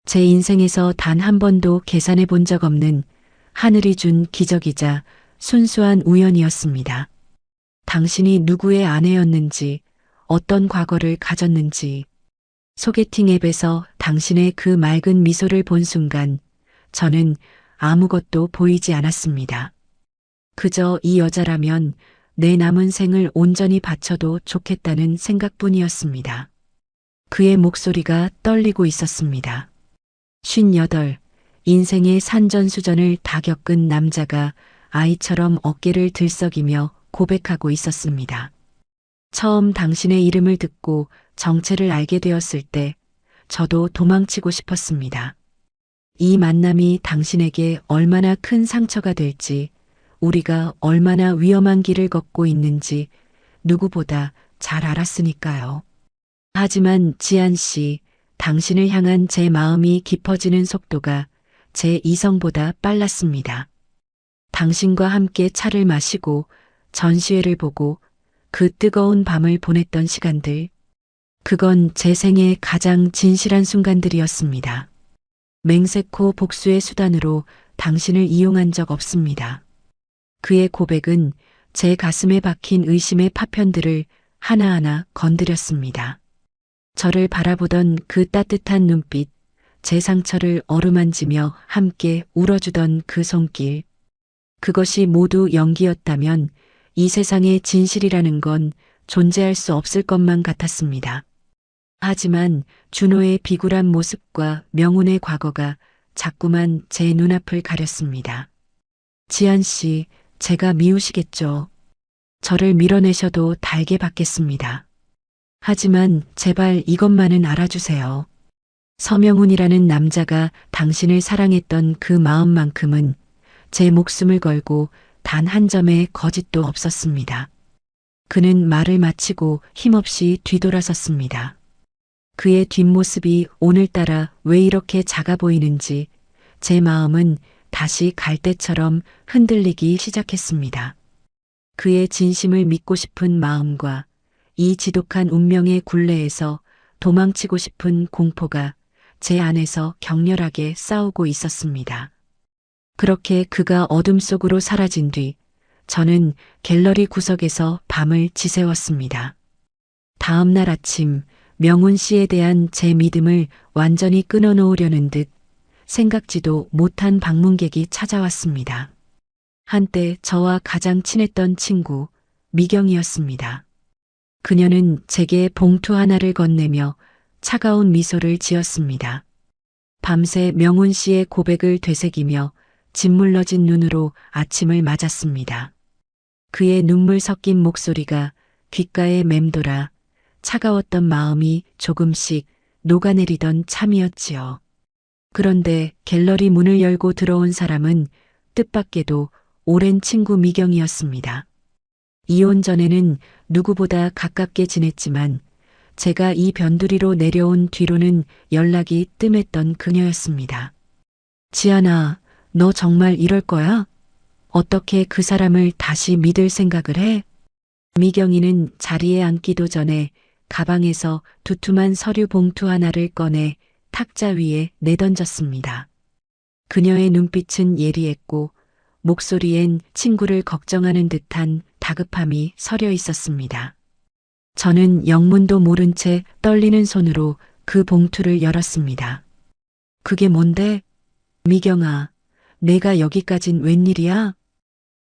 제 인생에서 단 한 번도 계산해 본 적 없는 하늘이 준 기적이자 순수한 우연이었습니다. 당신이 누구의 아내였는지, 어떤 과거를 가졌는지, 소개팅 앱에서 당신의 그 맑은 미소를 본 순간 저는 아무것도 보이지 않았습니다. 그저 이 여자라면 내 남은 생을 온전히 바쳐도 좋겠다는 생각뿐이었습니다. 그의 목소리가 떨리고 있었습니다. 58, 인생의 산전수전을 다 겪은 남자가 아이처럼 어깨를 들썩이며 고백하고 있었습니다. 처음 당신의 이름을 듣고 정체를 알게 되었을 때 저도 도망치고 싶었습니다. 이 만남이 당신에게 얼마나 큰 상처가 될지, 우리가 얼마나 위험한 길을 걷고 있는지 누구보다 잘 알았으니까요. 하지만 지한 씨, 당신을 향한 제 마음이 깊어지는 속도가 제 이성보다 빨랐습니다. 당신과 함께 차를 마시고 전시회를 보고 그 뜨거운 밤을 보냈던 시간들, 그건 제 생의 가장 진실한 순간들이었습니다. 맹세코 복수의 수단으로 당신을 이용한 적 없습니다. 그의 고백은 제 가슴에 박힌 의심의 파편들을 하나하나 건드렸습니다. 저를 바라보던 그 따뜻한 눈빛, 제 상처를 어루만지며 함께 울어주던 그 손길, 그것이 모두 연기였다면 이 세상에 진실이라는 건 존재할 수 없을 것만 같았습니다. 하지만 준호의 비굴한 모습과 명훈의 과거가 자꾸만 제 눈앞을 가렸습니다. 지한 씨, 제가 미우시겠죠. 저를 밀어내셔도 달게 받겠습니다. 하지만 제발 이것만은 알아주세요. 서명훈이라는 남자가 당신을 사랑했던 그 마음만큼은 제 목숨을 걸고 단 한 점의 거짓도 없었습니다. 그는 말을 마치고 힘없이 뒤돌아섰습니다. 그의 뒷모습이 오늘따라 왜 이렇게 작아 보이는지 제 마음은 다시 갈대처럼 흔들리기 시작했습니다. 그의 진심을 믿고 싶은 마음과 이 지독한 운명의 굴레에서 도망치고 싶은 공포가 제 안에서 격렬하게 싸우고 있었습니다. 그렇게 그가 어둠 속으로 사라진 뒤 저는 갤러리 구석에서 밤을 지새웠습니다. 다음 날 아침 명훈 씨에 대한 제 믿음을 완전히 끊어놓으려는 듯 생각지도 못한 방문객이 찾아왔습니다. 한때 저와 가장 친했던 친구 미경이었습니다. 그녀는 제게 봉투 하나를 건네며 차가운 미소를 지었습니다. 밤새 명훈 씨의 고백을 되새기며 짓물러진 눈으로 아침을 맞았습니다. 그의 눈물 섞인 목소리가 귓가에 맴돌아 차가웠던 마음이 조금씩 녹아내리던 참이었지요. 그런데 갤러리 문을 열고 들어온 사람은 뜻밖에도 오랜 친구 미경이었습니다. 이혼 전에는 누구보다 가깝게 지냈지만 제가 이 변두리로 내려온 뒤로는 연락이 뜸했던 그녀였습니다. 지아나, 너 정말 이럴 거야? 어떻게 그 사람을 다시 믿을 생각을 해? 미경이는 자리에 앉기도 전에 가방에서 두툼한 서류 봉투 하나를 꺼내 탁자 위에 내던졌습니다. 그녀의 눈빛은 예리했고 목소리엔 친구를 걱정하는 듯한 다급함이 서려 있었습니다. 저는 영문도 모른 채 떨리는 손으로 그 봉투를 열었습니다. 그게 뭔데? 미경아, 내가 여기까진 웬일이야?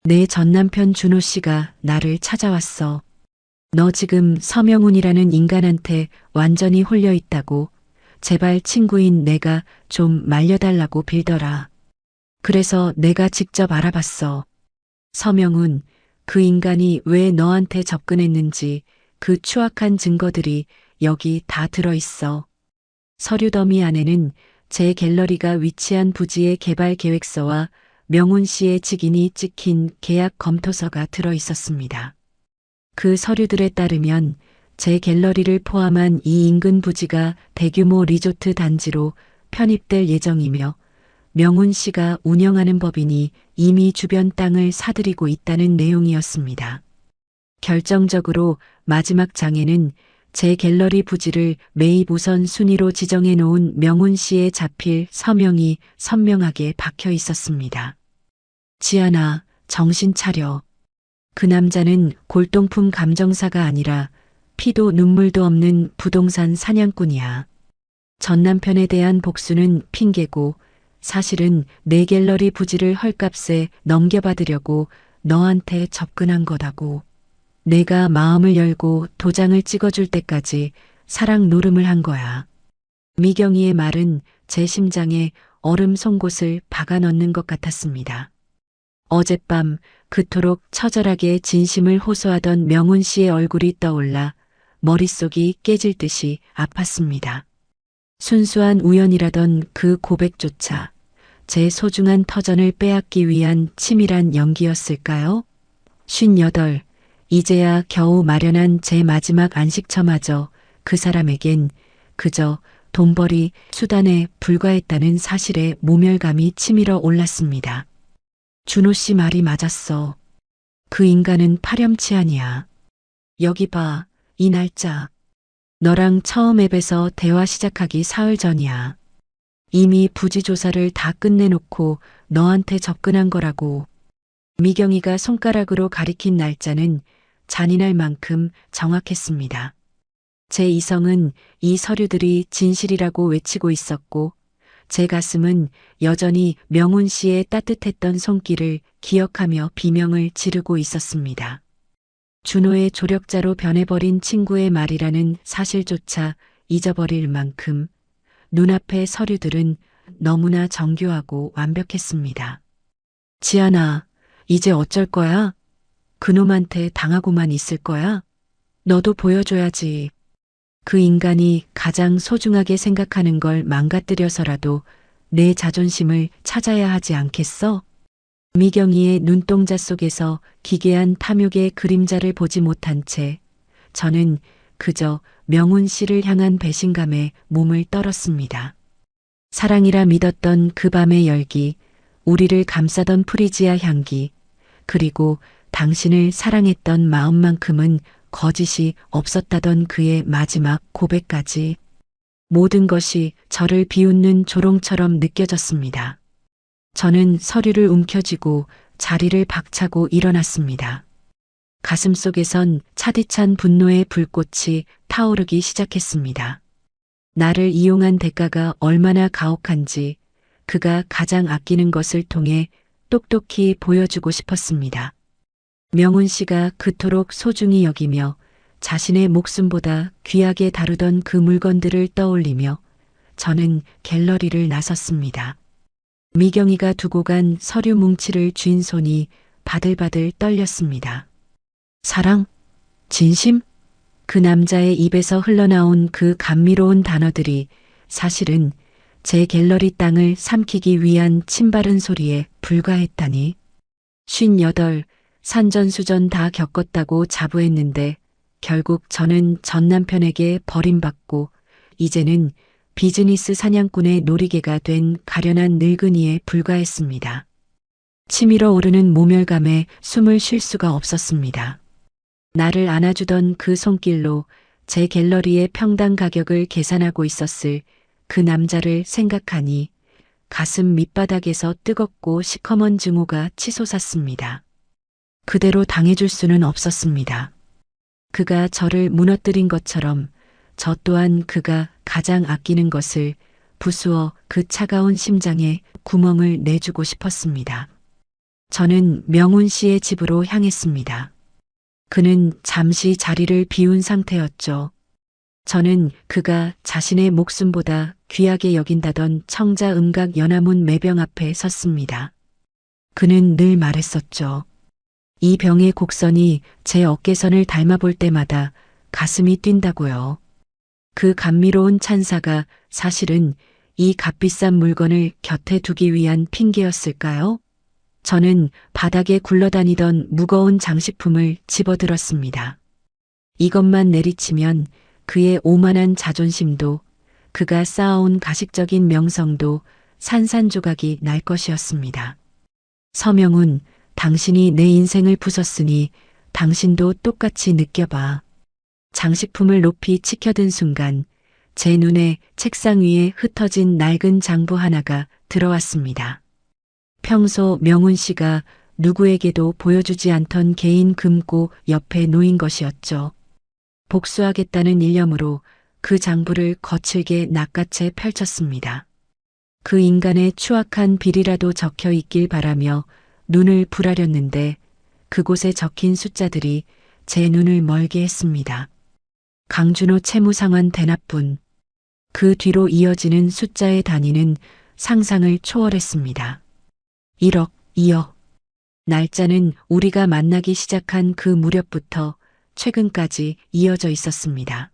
내 전남편 준호 씨가 나를 찾아왔어. 너 지금 서명훈이라는 인간한테 완전히 홀려 있다고 제발 친구인 내가 좀 말려달라고 빌더라. 그래서 내가 직접 알아봤어. 서명훈, 그 인간이 왜 너한테 접근했는지 그 추악한 증거들이 여기 다 들어있어. 서류 더미 안에는 제 갤러리가 위치한 부지의 개발 계획서와 명훈 씨의 직인이 찍힌 계약 검토서가 들어있었습니다. 그 서류들에 따르면 제 갤러리를 포함한 이 인근 부지가 대규모 리조트 단지로 편입될 예정이며 명훈 씨가 운영하는 법인이 이미 주변 땅을 사들이고 있다는 내용이었습니다. 결정적으로 마지막 장에는 제 갤러리 부지를 매입 우선 순위로 지정해 놓은 명훈 씨의 자필 서명이 선명하게 박혀 있었습니다. 지아나, 정신 차려. 그 남자는 골동품 감정사가 아니라 피도 눈물도 없는 부동산 사냥꾼이야. 전 남편에 대한 복수는 핑계고 사실은 내 갤러리 부지를 헐값에 넘겨받으려고 너한테 접근한 거다고. 내가 마음을 열고 도장을 찍어줄 때까지 사랑 노름을 한 거야. 미경이의 말은 제 심장에 얼음 송곳을 박아 넣는 것 같았습니다. 어젯밤 그토록 처절하게 진심을 호소하던 명훈 씨의 얼굴이 떠올라 머릿속이 깨질 듯이 아팠습니다. 순수한 우연이라던 그 고백조차 제 소중한 터전을 빼앗기 위한 치밀한 연기였을까요? 58, 이제야 겨우 마련한 제 마지막 안식처마저 그 사람에겐 그저 돈벌이 수단에 불과했다는 사실에 모멸감이 치밀어 올랐습니다. 준호 씨 말이 맞았어. 그 인간은 파렴치한이야. 여기 봐, 이 날짜. 너랑 처음 앱에서 대화 시작하기 사흘 전이야. 이미 부지 조사를 다 끝내놓고 너한테 접근한 거라고. 미경이가 손가락으로 가리킨 날짜는 잔인할 만큼 정확했습니다. 제 이성은 이 서류들이 진실이라고 외치고 있었고 제 가슴은 여전히 명훈 씨의 따뜻했던 손길을 기억하며 비명을 지르고 있었습니다. 준호의 조력자로 변해버린 친구의 말이라는 사실조차 잊어버릴 만큼 눈앞의 서류들은 너무나 정교하고 완벽했습니다. 지아나, 이제 어쩔 거야? 그놈한테 당하고만 있을 거야? 너도 보여줘야지. 그 인간이 가장 소중하게 생각하는 걸 망가뜨려서라도 내 자존심을 찾아야 하지 않겠어? 미경이의 눈동자 속에서 기괴한 탐욕의 그림자를 보지 못한 채 저는 그저 명훈 씨를 향한 배신감에 몸을 떨었습니다. 사랑이라 믿었던 그 밤의 열기, 우리를 감싸던 프리지아 향기, 그리고 당신을 사랑했던 마음만큼은 거짓이 없었다던 그의 마지막 고백까지 모든 것이 저를 비웃는 조롱처럼 느껴졌습니다. 저는 서류를 움켜쥐고 자리를 박차고 일어났습니다. 가슴속에선 차디찬 분노의 불꽃이 타오르기 시작했습니다. 나를 이용한 대가가 얼마나 가혹한지 그가 가장 아끼는 것을 통해 똑똑히 보여주고 싶었습니다. 명훈 씨가 그토록 소중히 여기며 자신의 목숨보다 귀하게 다루던 그 물건들을 떠올리며 저는 갤러리를 나섰습니다. 미경이가 두고 간 서류 뭉치를 쥔 손이 바들바들 떨렸습니다. 사랑? 진심? 그 남자의 입에서 흘러나온 그 감미로운 단어들이 사실은 제 갤러리 땅을 삼키기 위한 침바른 소리에 불과했다니. 58, 산전수전 다 겪었다고 자부했는데 결국 저는 전 남편에게 버림받고 이제는 비즈니스 사냥꾼의 놀이개가 된 가련한 늙은이에 불과했습니다. 치밀어 오르는 모멸감에 숨을 쉴 수가 없었습니다. 나를 안아주던 그 손길로 제 갤러리의 평당 가격을 계산하고 있었을 그 남자를 생각하니 가슴 밑바닥에서 뜨겁고 시커먼 증오가 치솟았습니다. 그대로 당해줄 수는 없었습니다. 그가 저를 무너뜨린 것처럼 저 또한 그가 가장 아끼는 것을 부수어 그 차가운 심장에 구멍을 내주고 싶었습니다. 저는 명훈 씨의 집으로 향했습니다. 그는 잠시 자리를 비운 상태였죠. 저는 그가 자신의 목숨보다 귀하게 여긴다던 청자음각 연화문 매병 앞에 섰습니다. 그는 늘 말했었죠. 이 병의 곡선이 제 어깨선을 닮아볼 때마다 가슴이 뛴다고요. 그 감미로운 찬사가 사실은 이 값비싼 물건을 곁에 두기 위한 핑계였을까요? 저는 바닥에 굴러다니던 무거운 장식품을 집어들었습니다. 이것만 내리치면 그의 오만한 자존심도 그가 쌓아온 가식적인 명성도 산산조각이 날 것이었습니다. 서명훈, 당신이 내 인생을 부쉈으니 당신도 똑같이 느껴봐. 장식품을 높이 치켜든 순간 제 눈에 책상 위에 흩어진 낡은 장부 하나가 들어왔습니다. 평소 명훈 씨가 누구에게도 보여주지 않던 개인 금고 옆에 놓인 것이었죠. 복수하겠다는 일념으로 그 장부를 거칠게 낚아채 펼쳤습니다. 그 인간의 추악한 비리라도 적혀 있길 바라며 눈을 부라렸는데 그곳에 적힌 숫자들이 제 눈을 멀게 했습니다. 강준호 채무상환 대납분. 그 뒤로 이어지는 숫자의 단위는 상상을 초월했습니다. 1억, 2억. 날짜는 우리가 만나기 시작한 그 무렵부터 최근까지 이어져 있었습니다.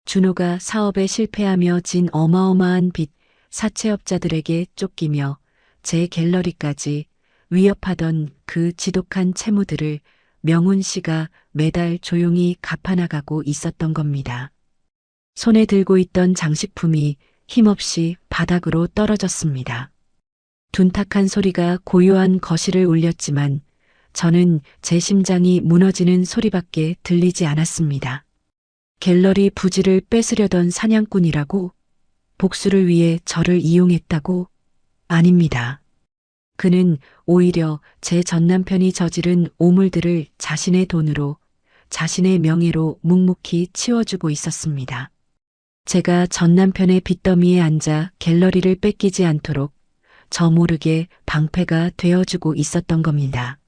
준호가 사업에 실패하며 진 어마어마한 빚, 사채업자들에게 쫓기며 제 갤러리까지 위협하던 그 지독한 채무들을 명훈 씨가 매달 조용히 갚아나가고 있었던 겁니다. 손에 들고 있던 장식품이 힘없이 바닥으로 떨어졌습니다. 둔탁한 소리가 고요한 거실을 울렸지만 저는 제 심장이 무너지는 소리밖에 들리지 않았습니다. 갤러리 부지를 뺏으려던 사냥꾼이라고? 복수를 위해 저를 이용했다고? 아닙니다. 그는 오히려 제 전남편이 저지른 오물들을 자신의 돈으로, 자신의 명예로 묵묵히 치워주고 있었습니다. 제가 전남편의 빚더미에 앉아 갤러리를 뺏기지 않도록 저 모르게 방패가 되어주고 있었던 겁니다.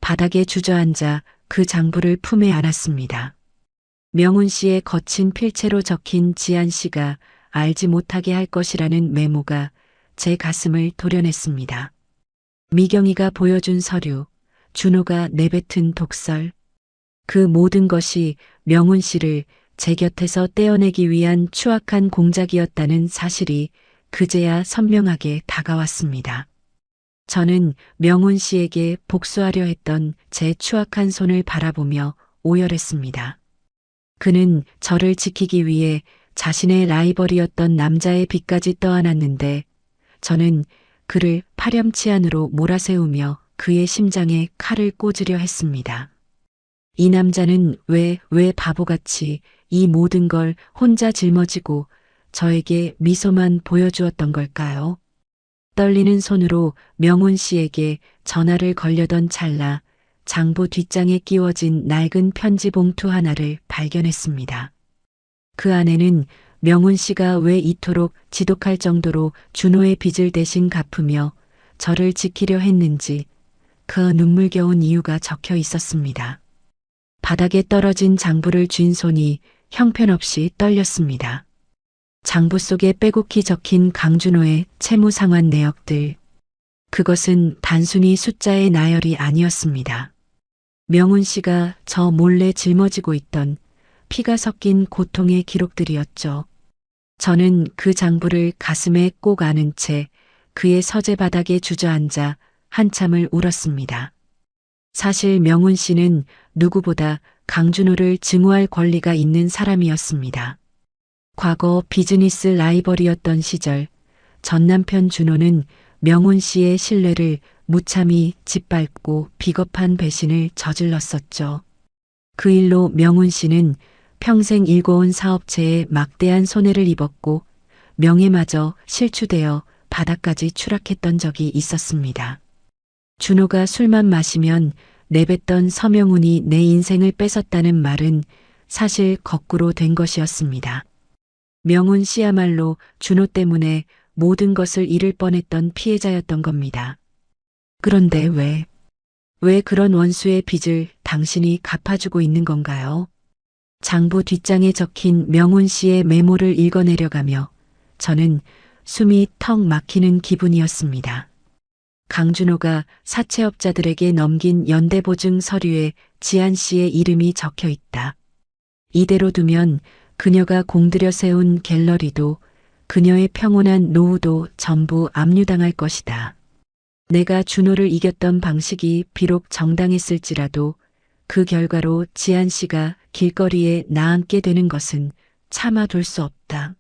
바닥에 주저앉아 그 장부를 품에 안았습니다. 명훈 씨의 거친 필체로 적힌 지안 씨가 알지 못하게 할 것이라는 메모가 제 가슴을 도려냈습니다. 미경이가 보여준 서류, 준호가 내뱉은 독설, 그 모든 것이 명훈 씨를 제 곁에서 떼어내기 위한 추악한 공작이었다는 사실이 그제야 선명하게 다가왔습니다. 저는 명훈 씨에게 복수하려 했던 제 추악한 손을 바라보며 오열했습니다. 그는 저를 지키기 위해 자신의 라이벌이었던 남자의 빚까지 떠안았는데 저는 그를 파렴치한으로 몰아세우며 그의 심장에 칼을 꽂으려 했습니다. 이 남자는 왜 바보같이 이 모든 걸 혼자 짊어지고 저에게 미소만 보여주었던 걸까요? 떨리는 손으로 명훈 씨에게 전화를 걸려던 찰나 장부 뒷장에 끼워진 낡은 편지 봉투 하나를 발견했습니다. 그 안에는 명훈 씨가 왜 이토록 지독할 정도로 준호의 빚을 대신 갚으며 저를 지키려 했는지 그 눈물겨운 이유가 적혀 있었습니다. 바닥에 떨어진 장부를 쥔 손이 형편없이 떨렸습니다. 장부 속에 빼곡히 적힌 강준호의 채무 상환 내역들. 그것은 단순히 숫자의 나열이 아니었습니다. 명훈 씨가 저 몰래 짊어지고 있던 피가 섞인 고통의 기록들이었죠. 저는 그 장부를 가슴에 꼭 안은 채 그의 서재 바닥에 주저앉아 한참을 울었습니다. 사실 명훈 씨는 누구보다 강준호를 증오할 권리가 있는 사람이었습니다. 과거 비즈니스 라이벌이었던 시절 전 남편 준호는 명훈 씨의 신뢰를 무참히 짓밟고 비겁한 배신을 저질렀었죠. 그 일로 명훈 씨는 평생 일궈온 사업체에 막대한 손해를 입었고 명예마저 실추되어 바닥까지 추락했던 적이 있었습니다. 준호가 술만 마시면 내뱉던 서명훈이 내 인생을 뺏었다는 말은 사실 거꾸로 된 것이었습니다. 명훈 씨야말로 준호 때문에 모든 것을 잃을 뻔했던 피해자였던 겁니다. 그런데 왜 그런 원수의 빚을 당신이 갚아주고 있는 건가요? 장부 뒷장에 적힌 명훈 씨의 메모를 읽어내려가며 저는 숨이 턱 막히는 기분이었습니다. 강준호가 사채업자들에게 넘긴 연대보증 서류에 지한 씨의 이름이 적혀 있다. 이대로 두면 그녀가 공들여 세운 갤러리도 그녀의 평온한 노후도 전부 압류당할 것이다. 내가 준호를 이겼던 방식이 비록 정당했을지라도 그 결과로 지한 씨가 길거리에 나앉게 되는 것은 참아둘 수 없다.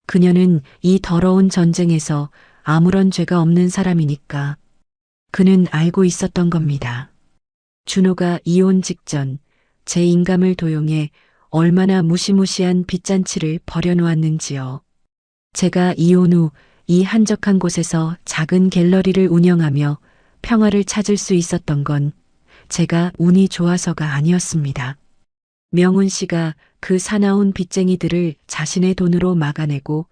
그녀는 이 더러운 전쟁에서 아무런 죄가 없는 사람이니까. 그는 알고 있었던 겁니다. 준호가 이혼 직전 제 인감을 도용해 얼마나 무시무시한 빚잔치를 벌여놓았는지요. 제가 이혼 후 이 한적한 곳에서 작은 갤러리를 운영하며 평화를 찾을 수 있었던 건 제가 운이 좋아서가 아니었습니다. 명훈 씨가 그 사나운 빚쟁이들을 자신의 돈으로 막아내고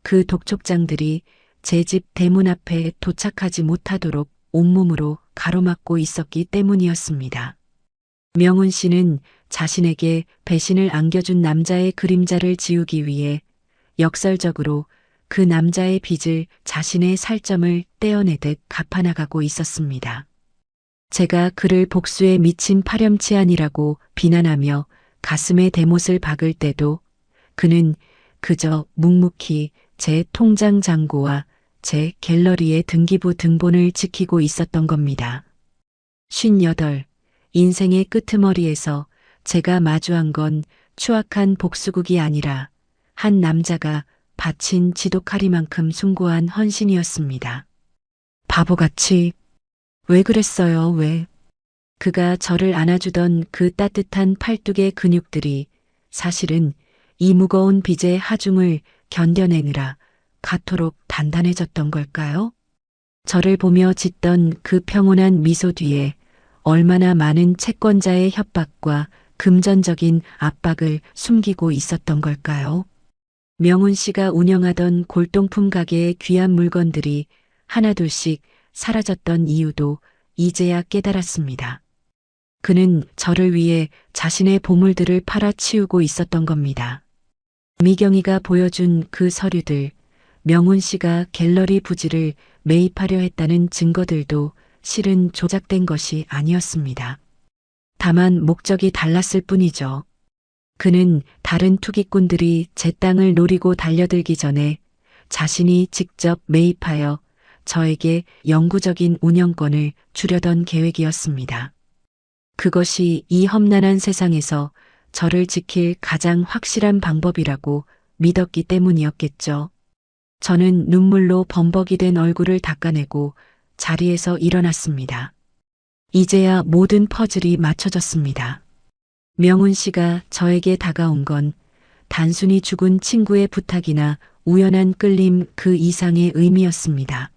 그 독촉장들이 제 집 대문 앞에 도착하지 못하도록 온몸으로 가로막고 있었기 때문이었습니다. 명훈 씨는 자신에게 배신을 안겨준 남자의 그림자를 지우기 위해 역설적으로 그 남자의 빚을 자신의 살점을 떼어내듯 갚아나가고 있었습니다. 제가 그를 복수에 미친 파렴치한이라고 비난하며 가슴에 대못을 박을 때도 그는 그저 묵묵히 제 통장 잔고와 제 갤러리의 등기부 등본을 지키고 있었던 겁니다. 58. 인생의 끄트머리에서 제가 마주한 건 추악한 복수극이 아니라 한 남자가 바친 지독하리만큼 숭고한 헌신이었습니다. 바보같이 왜 그랬어요, 왜? 그가 저를 안아주던 그 따뜻한 팔뚝의 근육들이 사실은 이 무거운 빚의 하중을 견뎌내느라 가토록 단단해졌던 걸까요? 저를 보며 짓던 그 평온한 미소 뒤에 얼마나 많은 채권자의 협박과 금전적인 압박을 숨기고 있었던 걸까요? 명훈 씨가 운영하던 골동품 가게의 귀한 물건들이 하나둘씩 사라졌던 이유도 이제야 깨달았습니다. 그는 저를 위해 자신의 보물들을 팔아치우고 있었던 겁니다. 미경이가 보여준 그 서류들, 명훈 씨가 갤러리 부지를 매입하려 했다는 증거들도 실은 조작된 것이 아니었습니다. 다만 목적이 달랐을 뿐이죠. 그는 다른 투기꾼들이 제 땅을 노리고 달려들기 전에 자신이 직접 매입하여 저에게 영구적인 운영권을 주려던 계획이었습니다. 그것이 이 험난한 세상에서 저를 지킬 가장 확실한 방법이라고 믿었기 때문이었겠죠. 저는 눈물로 범벅이 된 얼굴을 닦아내고 자리에서 일어났습니다. 이제야 모든 퍼즐이 맞춰졌습니다. 명훈 씨가 저에게 다가온 건 단순히 죽은 친구의 부탁이나 우연한 끌림 그 이상의 의미였습니다.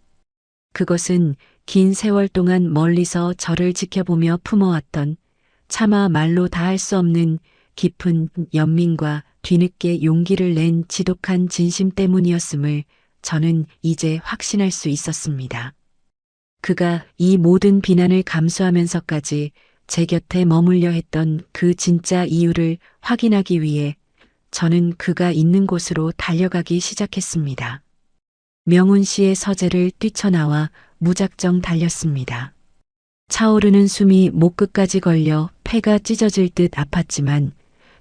그것은 긴 세월 동안 멀리서 저를 지켜보며 품어왔던 차마 말로 다 할 수 없는 깊은 연민과 뒤늦게 용기를 낸 지독한 진심 때문이었음을 저는 이제 확신할 수 있었습니다. 그가 이 모든 비난을 감수하면서까지 제 곁에 머물려 했던 그 진짜 이유를 확인하기 위해 저는 그가 있는 곳으로 달려가기 시작했습니다. 명훈 씨의 서재를 뛰쳐나와 무작정 달렸습니다. 차오르는 숨이 목끝까지 걸려 폐가 찢어질 듯 아팠지만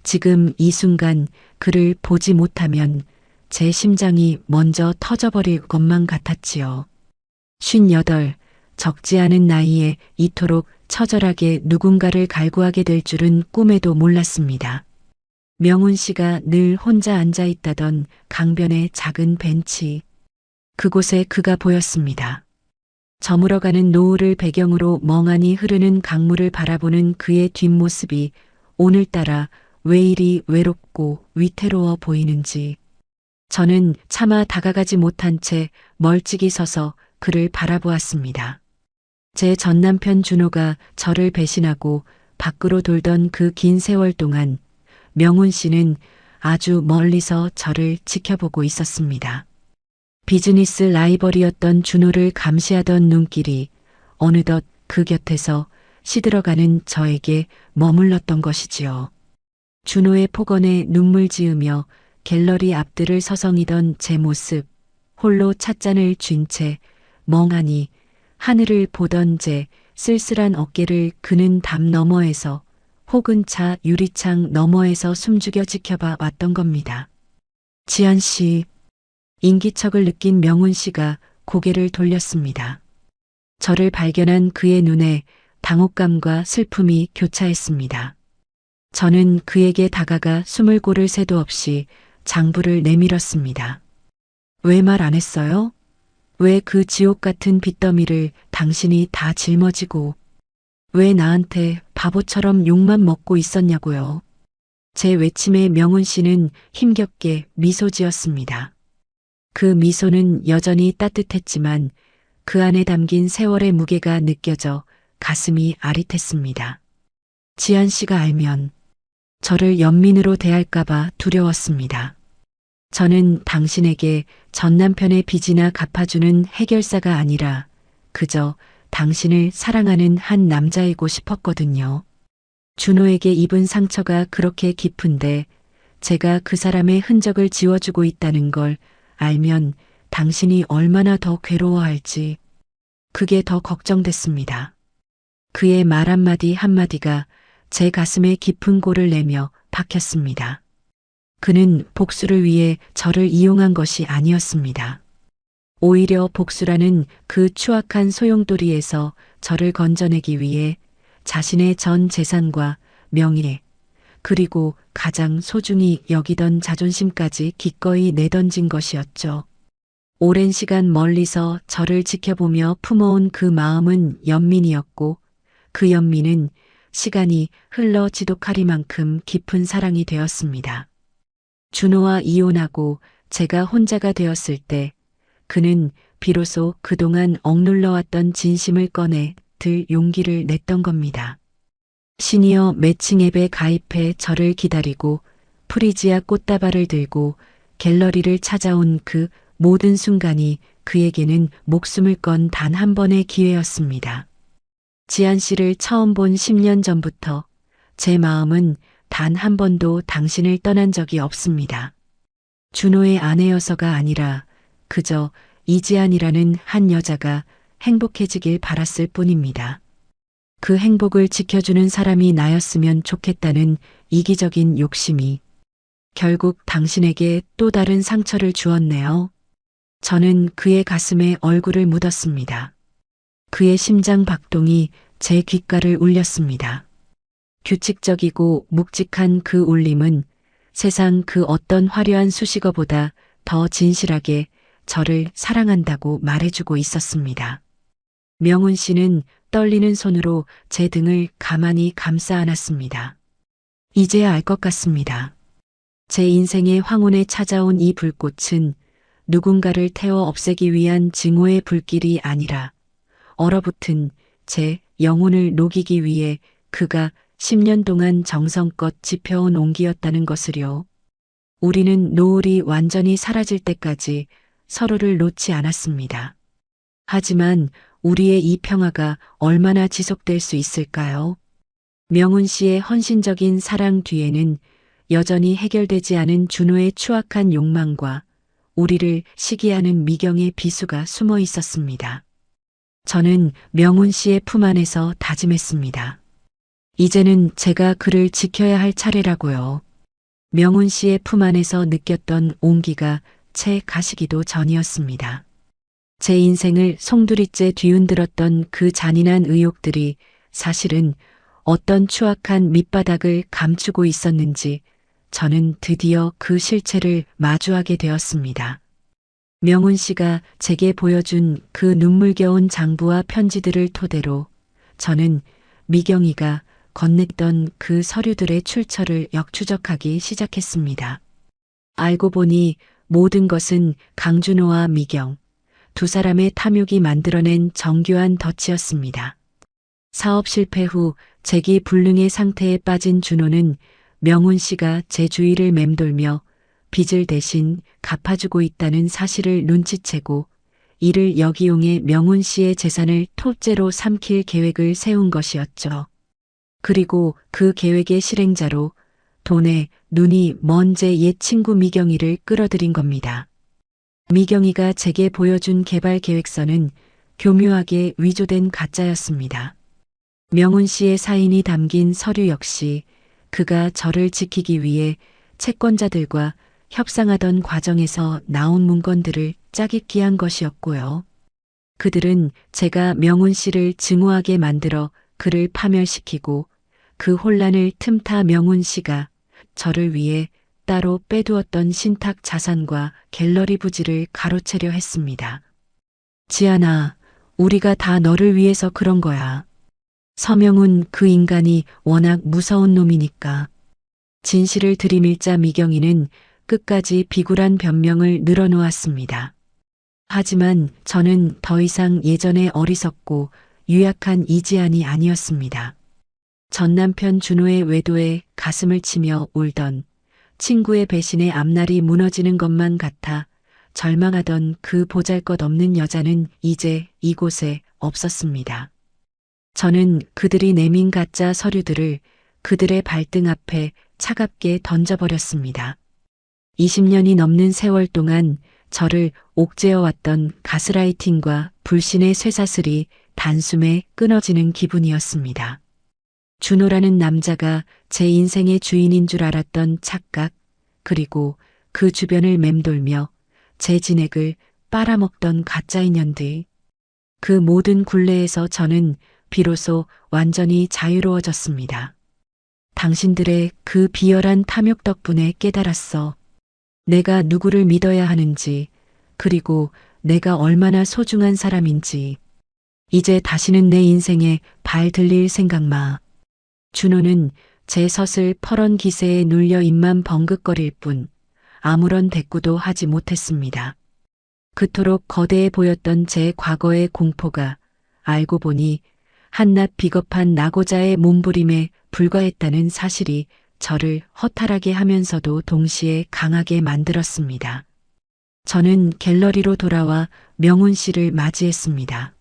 지금 이 순간 그를 보지 못하면 제 심장이 먼저 터져버릴 것만 같았지요. 58, 적지 않은 나이에 이토록 처절하게 누군가를 갈구하게 될 줄은 꿈에도 몰랐습니다. 명훈 씨가 늘 혼자 앉아 있다던 강변의 작은 벤치. 그곳에 그가 보였습니다. 저물어가는 노을을 배경으로 멍하니 흐르는 강물을 바라보는 그의 뒷모습이 오늘따라 왜 이리 외롭고 위태로워 보이는지 저는 차마 다가가지 못한 채 멀찍이 서서 그를 바라보았습니다. 제 전남편 준호가 저를 배신하고 밖으로 돌던 그 긴 세월 동안 명훈 씨는 아주 멀리서 저를 지켜보고 있었습니다. 비즈니스 라이벌이었던 준호를 감시하던 눈길이 어느덧 그 곁에서 시들어가는 저에게 머물렀던 것이지요. 준호의 폭언에 눈물 지으며 갤러리 앞들을 서성이던 제 모습, 홀로 찻잔을 쥔 채 멍하니 하늘을 보던 제 쓸쓸한 어깨를 그는 담 너머에서 혹은 차 유리창 너머에서 숨죽여 지켜봐 왔던 겁니다. 지한 씨, 인기척을 느낀 명훈 씨가 고개를 돌렸습니다. 저를 발견한 그의 눈에 당혹감과 슬픔이 교차했습니다. 저는 그에게 다가가 숨을 고를 새도 없이 장부를 내밀었습니다. 왜 말 안 했어요? 왜 그 지옥 같은 빚더미를 당신이 다 짊어지고 왜 나한테 바보처럼 욕만 먹고 있었냐고요. 제 외침에 명훈 씨는 힘겹게 미소 지었습니다. 그 미소는 여전히 따뜻했지만 그 안에 담긴 세월의 무게가 느껴져 가슴이 아릿했습니다. 지한 씨가 알면 저를 연민으로 대할까봐 두려웠습니다. 저는 당신에게 전 남편의 빚이나 갚아주는 해결사가 아니라 그저 당신을 사랑하는 한 남자이고 싶었거든요. 준호에게 입은 상처가 그렇게 깊은데 제가 그 사람의 흔적을 지워주고 있다는 걸 알면 당신이 얼마나 더 괴로워할지 그게 더 걱정됐습니다. 그의 말 한마디 한마디가 제 가슴에 깊은 골을 내며 박혔습니다. 그는 복수를 위해 저를 이용한 것이 아니었습니다. 오히려 복수라는 그 추악한 소용돌이에서 저를 건져내기 위해 자신의 전 재산과 명예, 그리고 가장 소중히 여기던 자존심까지 기꺼이 내던진 것이었죠. 오랜 시간 멀리서 저를 지켜보며 품어온 그 마음은 연민이었고 그 연민은 시간이 흘러 지독하리만큼 깊은 사랑이 되었습니다. 준호와 이혼하고 제가 혼자가 되었을 때 그는 비로소 그동안 억눌러왔던 진심을 꺼내 들 용기를 냈던 겁니다. 시니어 매칭 앱에 가입해 저를 기다리고 프리지아 꽃다발을 들고 갤러리를 찾아온 그 모든 순간이 그에게는 목숨을 건 단 한 번의 기회였습니다. 지한 씨를 처음 본 10년 전부터 제 마음은 단 한 번도 당신을 떠난 적이 없습니다. 준호의 아내여서가 아니라 그저 이지안이라는 한 여자가 행복해지길 바랐을 뿐입니다. 그 행복을 지켜주는 사람이 나였으면 좋겠다는 이기적인 욕심이 결국 당신에게 또 다른 상처를 주었네요. 저는 그의 가슴에 얼굴을 묻었습니다. 그의 심장 박동이 제 귓가를 울렸습니다. 규칙적이고 묵직한 그 울림은 세상 그 어떤 화려한 수식어보다 더 진실하게 저를 사랑한다고 말해주고 있었습니다. 명훈 씨는 떨리는 손으로 제 등을 가만히 감싸 안았습니다. 이제야 알 것 같습니다. 제 인생의 황혼에 찾아온 이 불꽃은 누군가를 태워 없애기 위한 증오의 불길이 아니라 얼어붙은 제 영혼을 녹이기 위해 그가 10년 동안 정성껏 지펴온 옹기였다는 것을요. 우리는 노을이 완전히 사라질 때까지 서로를 놓지 않았습니다. 하지만 우리의 이 평화가 얼마나 지속될 수 있을까요? 명훈 씨의 헌신적인 사랑 뒤에는 여전히 해결되지 않은 준호의 추악한 욕망과 우리를 시기하는 미경의 비수가 숨어 있었습니다. 저는 명훈 씨의 품 안에서 다짐했습니다. 이제는 제가 그를 지켜야 할 차례라고요. 명훈 씨의 품 안에서 느꼈던 온기가 채 가시기도 전이었습니다. 제 인생을 송두리째 뒤흔들었던 그 잔인한 의혹들이 사실은 어떤 추악한 밑바닥을 감추고 있었는지 저는 드디어 그 실체를 마주하게 되었습니다. 명훈 씨가 제게 보여준 그 눈물겨운 장부와 편지들을 토대로 저는 미경이가 건넸던 그 서류들의 출처를 역추적하기 시작했습니다. 알고 보니 모든 것은 강준호와 미경, 두 사람의 탐욕이 만들어낸 정교한 덫이었습니다. 사업 실패 후 재기불능의 상태에 빠진 준호는 명훈 씨가 제 주위를 맴돌며 빚을 대신 갚아주고 있다는 사실을 눈치채고 이를 역이용해 명훈 씨의 재산을 토째로 삼킬 계획을 세운 것이었죠. 그리고 그 계획의 실행자로 돈에 눈이 먼 제 옛 친구 미경이를 끌어들인 겁니다. 미경이가 제게 보여준 개발 계획서는 교묘하게 위조된 가짜였습니다. 명훈 씨의 사인이 담긴 서류 역시 그가 저를 지키기 위해 채권자들과 협상하던 과정에서 나온 문건들을 짜깁기 한 것이었고요. 그들은 제가 명훈 씨를 증오하게 만들어 그를 파멸시키고 그 혼란을 틈타 명훈 씨가 저를 위해 따로 빼두었던 신탁 자산과 갤러리 부지를 가로채려 했습니다. 지안아, 우리가 다 너를 위해서 그런 거야. 서명훈 그 인간이 워낙 무서운 놈이니까. 진실을 들이밀자 미경이는 끝까지 비굴한 변명을 늘어놓았습니다. 하지만 저는 더 이상 예전의 어리석고 유약한 이지안이 아니었습니다. 전 남편 준호의 외도에 가슴을 치며 울던 친구의 배신에 앞날이 무너지는 것만 같아 절망하던 그 보잘것없는 여자는 이제 이곳에 없었습니다. 저는 그들이 내민 가짜 서류들을 그들의 발등 앞에 차갑게 던져버렸습니다. 20년이 넘는 세월 동안 저를 옥죄어왔던 가스라이팅과 불신의 쇠사슬이 단숨에 끊어지는 기분이었습니다. 준호라는 남자가 제 인생의 주인인 줄 알았던 착각, 그리고 그 주변을 맴돌며 제 진액을 빨아먹던 가짜 인연들. 그 모든 굴레에서 저는 비로소 완전히 자유로워졌습니다. 당신들의 그 비열한 탐욕 덕분에 깨달았어. 내가 누구를 믿어야 하는지, 그리고 내가 얼마나 소중한 사람인지. 이제 다시는 내 인생에 발 들릴 생각 마. 준호는 제 섯을 퍼런 기세에 눌려 입만 벙긋거릴 뿐 아무런 대꾸도 하지 못했습니다. 그토록 거대해 보였던 제 과거의 공포가 알고 보니 한낱 비겁한 낙오자의 몸부림에 불과했다는 사실이 저를 허탈하게 하면서도 동시에 강하게 만들었습니다. 저는 갤러리로 돌아와 명훈 씨를 맞이했습니다.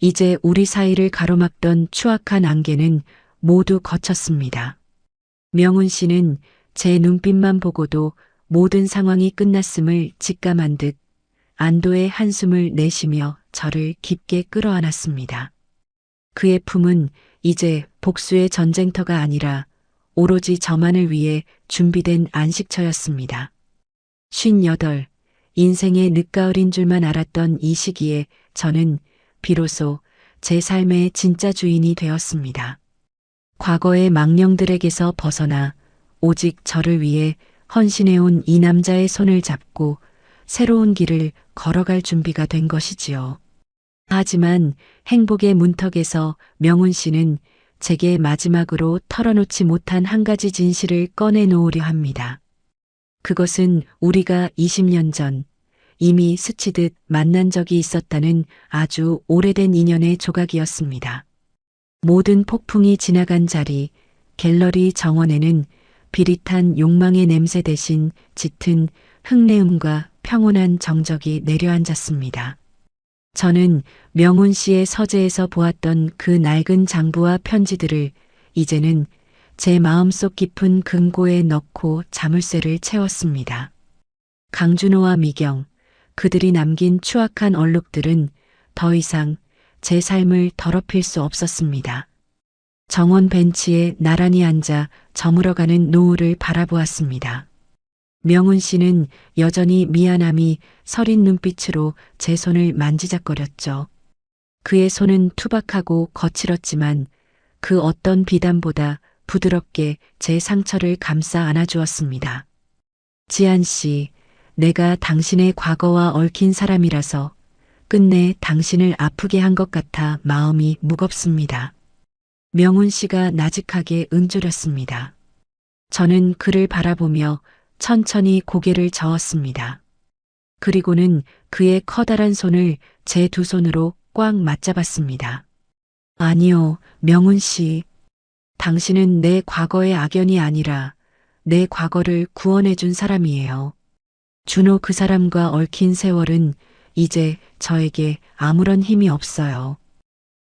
이제 우리 사이를 가로막던 추악한 안개는 모두 거쳤습니다. 명훈 씨는 제 눈빛만 보고도 모든 상황이 끝났음을 직감한 듯 안도의 한숨을 내쉬며 저를 깊게 끌어안았습니다. 그의 품은 이제 복수의 전쟁터가 아니라 오로지 저만을 위해 준비된 안식처였습니다. 58, 인생의 늦가을인 줄만 알았던 이 시기에 저는 비로소 제 삶의 진짜 주인이 되었습니다. 과거의 망령들에게서 벗어나 오직 저를 위해 헌신해온 이 남자의 손을 잡고 새로운 길을 걸어갈 준비가 된 것이지요. 하지만 행복의 문턱에서 명훈 씨는 제게 마지막으로 털어놓지 못한 한 가지 진실을 꺼내놓으려 합니다. 그것은 우리가 20년 전 이미 스치듯 만난 적이 있었다는 아주 오래된 인연의 조각이었습니다. 모든 폭풍이 지나간 자리, 갤러리 정원에는 비릿한 욕망의 냄새 대신 짙은 흙내음과 평온한 정적이 내려앉았습니다. 저는 명훈 씨의 서재에서 보았던 그 낡은 장부와 편지들을 이제는 제 마음속 깊은 금고에 넣고 자물쇠를 채웠습니다. 강준호와 미경, 그들이 남긴 추악한 얼룩들은 더 이상 제 삶을 더럽힐 수 없었습니다. 정원 벤치에 나란히 앉아 저물어가는 노을을 바라보았습니다. 명훈 씨는 여전히 미안함이 서린 눈빛으로 제 손을 만지작거렸죠. 그의 손은 투박하고 거칠었지만 그 어떤 비단보다 부드럽게 제 상처를 감싸 안아주었습니다. 지한 씨, 내가 당신의 과거와 얽힌 사람이라서 끝내 당신을 아프게 한 것 같아 마음이 무겁습니다. 명훈 씨가 나직하게 응조렸습니다. 저는 그를 바라보며 천천히 고개를 저었습니다. 그리고는 그의 커다란 손을 제 두 손으로 꽉 맞잡았습니다. 아니요, 명훈 씨. 당신은 내 과거의 악연이 아니라 내 과거를 구원해준 사람이에요. 준호 그 사람과 얽힌 세월은 이제 저에게 아무런 힘이 없어요.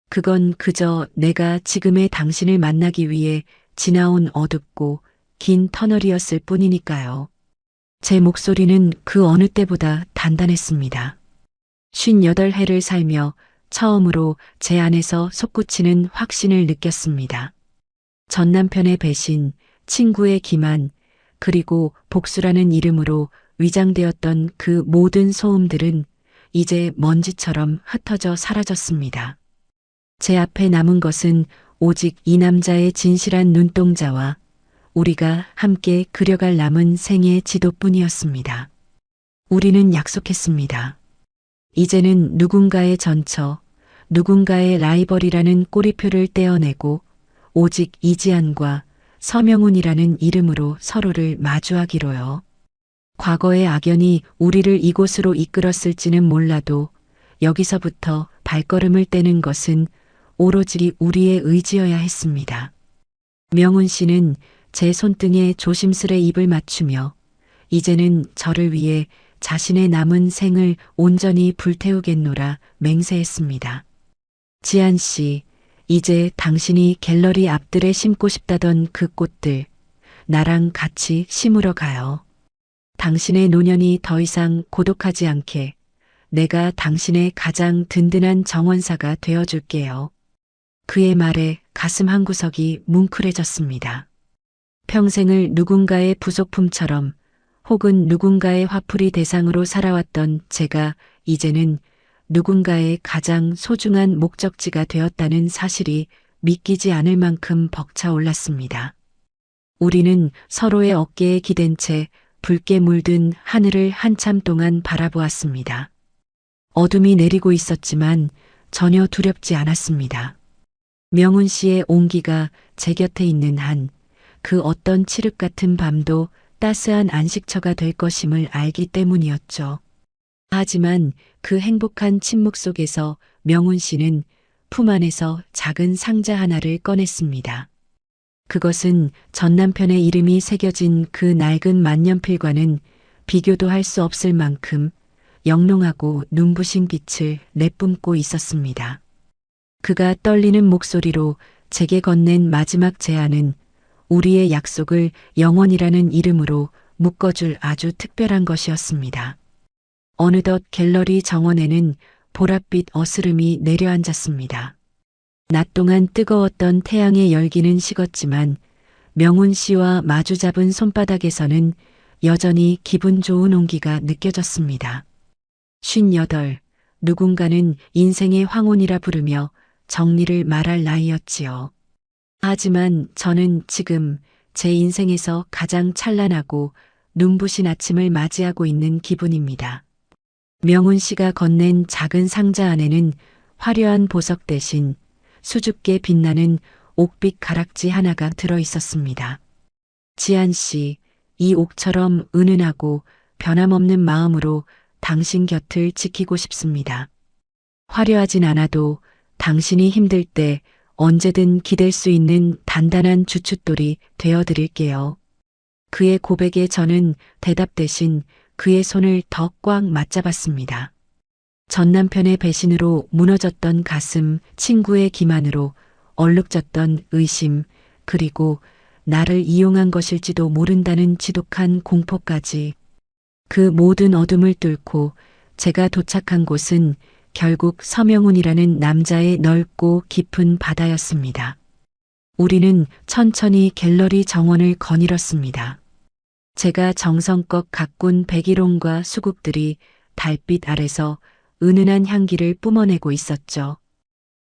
그건 그저 내가 지금의 당신을 만나기 위해 지나온 어둡고 긴 터널이었을 뿐이니까요. 제 목소리는 그 어느 때보다 단단했습니다. 58해를 살며 처음으로 제 안에서 솟구치는 확신을 느꼈습니다. 전 남편의 배신, 친구의 기만, 그리고 복수라는 이름으로 위장되었던 그 모든 소음들은 이제 먼지처럼 흩어져 사라졌습니다. 제 앞에 남은 것은 오직 이 남자의 진실한 눈동자와 우리가 함께 그려갈 남은 생의 지도뿐이었습니다. 우리는 약속했습니다. 이제는 누군가의 전처, 누군가의 라이벌이라는 꼬리표를 떼어내고 오직 이지안과 서명훈이라는 이름으로 서로를 마주하기로요. 과거의 악연이 우리를 이곳으로 이끌었을지는 몰라도 여기서부터 발걸음을 떼는 것은 오로지 우리의 의지여야 했습니다. 명훈 씨는 제 손등에 조심스레 입을 맞추며 이제는 저를 위해 자신의 남은 생을 온전히 불태우겠노라 맹세했습니다. 지한 씨, 이제 당신이 갤러리 앞들에 심고 싶다던 그 꽃들, 나랑 같이 심으러 가요. 당신의 노년이 더 이상 고독하지 않게 내가 당신의 가장 든든한 정원사가 되어줄게요. 그의 말에 가슴 한구석이 뭉클해졌습니다. 평생을 누군가의 부속품처럼 혹은 누군가의 화풀이 대상으로 살아왔던 제가 이제는 누군가의 가장 소중한 목적지가 되었다는 사실이 믿기지 않을 만큼 벅차올랐습니다. 우리는 서로의 어깨에 기댄 채 붉게 물든 하늘을 한참 동안 바라보았습니다. 어둠이 내리고 있었지만 전혀 두렵지 않았습니다. 명훈 씨의 온기가 제 곁에 있는 한 그 어떤 칠흑 같은 밤도 따스한 안식처가 될 것임을 알기 때문이었죠. 하지만 그 행복한 침묵 속에서 명훈 씨는 품 안에서 작은 상자 하나를 꺼냈습니다. 그것은 전 남편의 이름이 새겨진 그 낡은 만년필과는 비교도 할 수 없을 만큼 영롱하고 눈부신 빛을 내뿜고 있었습니다. 그가 떨리는 목소리로 제게 건넨 마지막 제안은 우리의 약속을 영원이라는 이름으로 묶어줄 아주 특별한 것이었습니다. 어느덧 갤러리 정원에는 보랏빛 어스름이 내려앉았습니다. 낮 동안 뜨거웠던 태양의 열기는 식었지만 명훈 씨와 마주 잡은 손바닥에서는 여전히 기분 좋은 온기가 느껴졌습니다. 58, 누군가는 인생의 황혼이라 부르며 정리를 말할 나이였지요. 하지만 저는 지금 제 인생에서 가장 찬란하고 눈부신 아침을 맞이하고 있는 기분입니다. 명훈 씨가 건넨 작은 상자 안에는 화려한 보석 대신 수줍게 빛나는 옥빛 가락지 하나가 들어 있었습니다. 지한 씨, 이 옥처럼 은은하고 변함없는 마음으로 당신 곁을 지키고 싶습니다. 화려하진 않아도 당신이 힘들 때 언제든 기댈 수 있는 단단한 주춧돌이 되어드릴게요. 그의 고백에 저는 대답 대신 그의 손을 더 꽉 맞잡았습니다. 전 남편의 배신으로 무너졌던 가슴, 친구의 기만으로 얼룩졌던 의심, 그리고 나를 이용한 것일지도 모른다는 지독한 공포까지. 그 모든 어둠을 뚫고 제가 도착한 곳은 결국 서명훈이라는 남자의 넓고 깊은 바다였습니다. 우리는 천천히 갤러리 정원을 거닐었습니다. 제가 정성껏 가꾼 백일홍과 수국들이 달빛 아래서 은은한 향기를 뿜어내고 있었죠.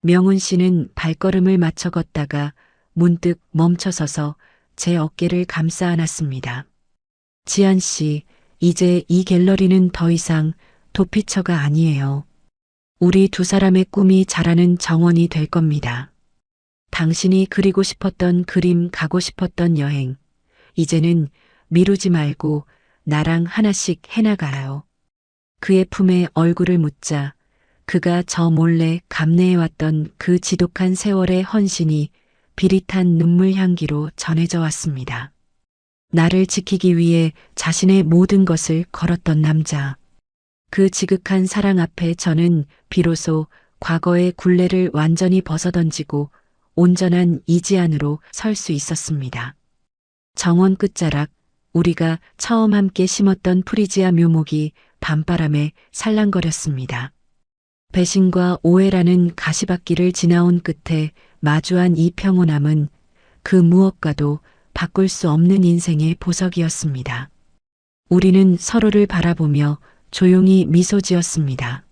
명훈 씨는 발걸음을 맞춰 걷다가 문득 멈춰서서 제 어깨를 감싸 안았습니다. 지한 씨, 이제 이 갤러리는 더 이상 도피처가 아니에요. 우리 두 사람의 꿈이 자라는 정원이 될 겁니다. 당신이 그리고 싶었던 그림, 가고 싶었던 여행, 이제는 미루지 말고 나랑 하나씩 해나가요. 그의 품에 얼굴을 묻자 그가 저 몰래 감내해왔던 그 지독한 세월의 헌신이 비릿한 눈물 향기로 전해져 왔습니다. 나를 지키기 위해 자신의 모든 것을 걸었던 남자. 그 지극한 사랑 앞에 저는 비로소 과거의 굴레를 완전히 벗어던지고 온전한 이지안으로 설 수 있었습니다. 정원 끝자락, 우리가 처음 함께 심었던 프리지아 묘목이 밤바람에 살랑거렸습니다. 배신과 오해라는 가시밭길을 지나온 끝에 마주한 이 평온함은 그 무엇과도 바꿀 수 없는 인생의 보석이었습니다. 우리는 서로를 바라보며 조용히 미소 지었습니다.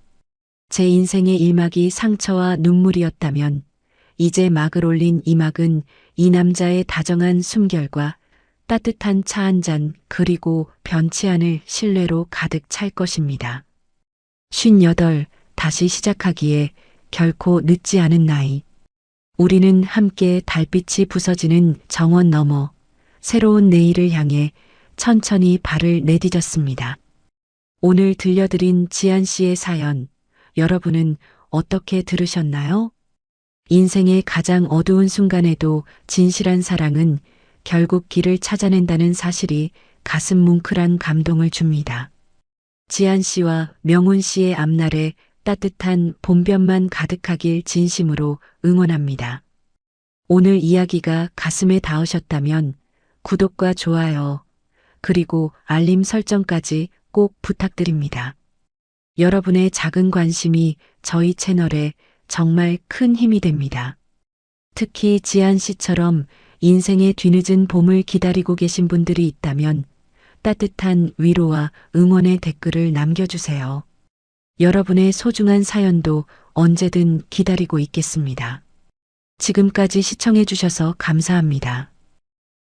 제 인생의 일막이 상처와 눈물이었다면 이제 막을 올린 이 막은 이 남자의 다정한 숨결과 따뜻한 차 한 잔 그리고 변치 않을 신뢰로 가득 찰 것입니다. 58, 다시 시작하기에 결코 늦지 않은 나이. 우리는 함께 달빛이 부서지는 정원 너머 새로운 내일을 향해 천천히 발을 내디뎠습니다. 오늘 들려드린 지한 씨의 사연, 여러분은 어떻게 들으셨나요? 인생의 가장 어두운 순간에도 진실한 사랑은 결국 길을 찾아낸다는 사실이 가슴 뭉클한 감동을 줍니다. 지한 씨와 명훈 씨의 앞날에 따뜻한 봄볕만 가득하길 진심으로 응원합니다. 오늘 이야기가 가슴에 닿으셨다면 구독과 좋아요, 그리고 알림 설정까지 꼭 부탁드립니다. 여러분의 작은 관심이 저희 채널에 정말 큰 힘이 됩니다. 특히 지한 씨처럼 인생의 뒤늦은 봄을 기다리고 계신 분들이 있다면 따뜻한 위로와 응원의 댓글을 남겨주세요. 여러분의 소중한 사연도 언제든 기다리고 있겠습니다. 지금까지 시청해주셔서 감사합니다.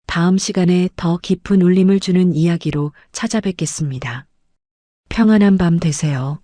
다음 시간에 더 깊은 울림을 주는 이야기로 찾아뵙겠습니다. 평안한 밤 되세요.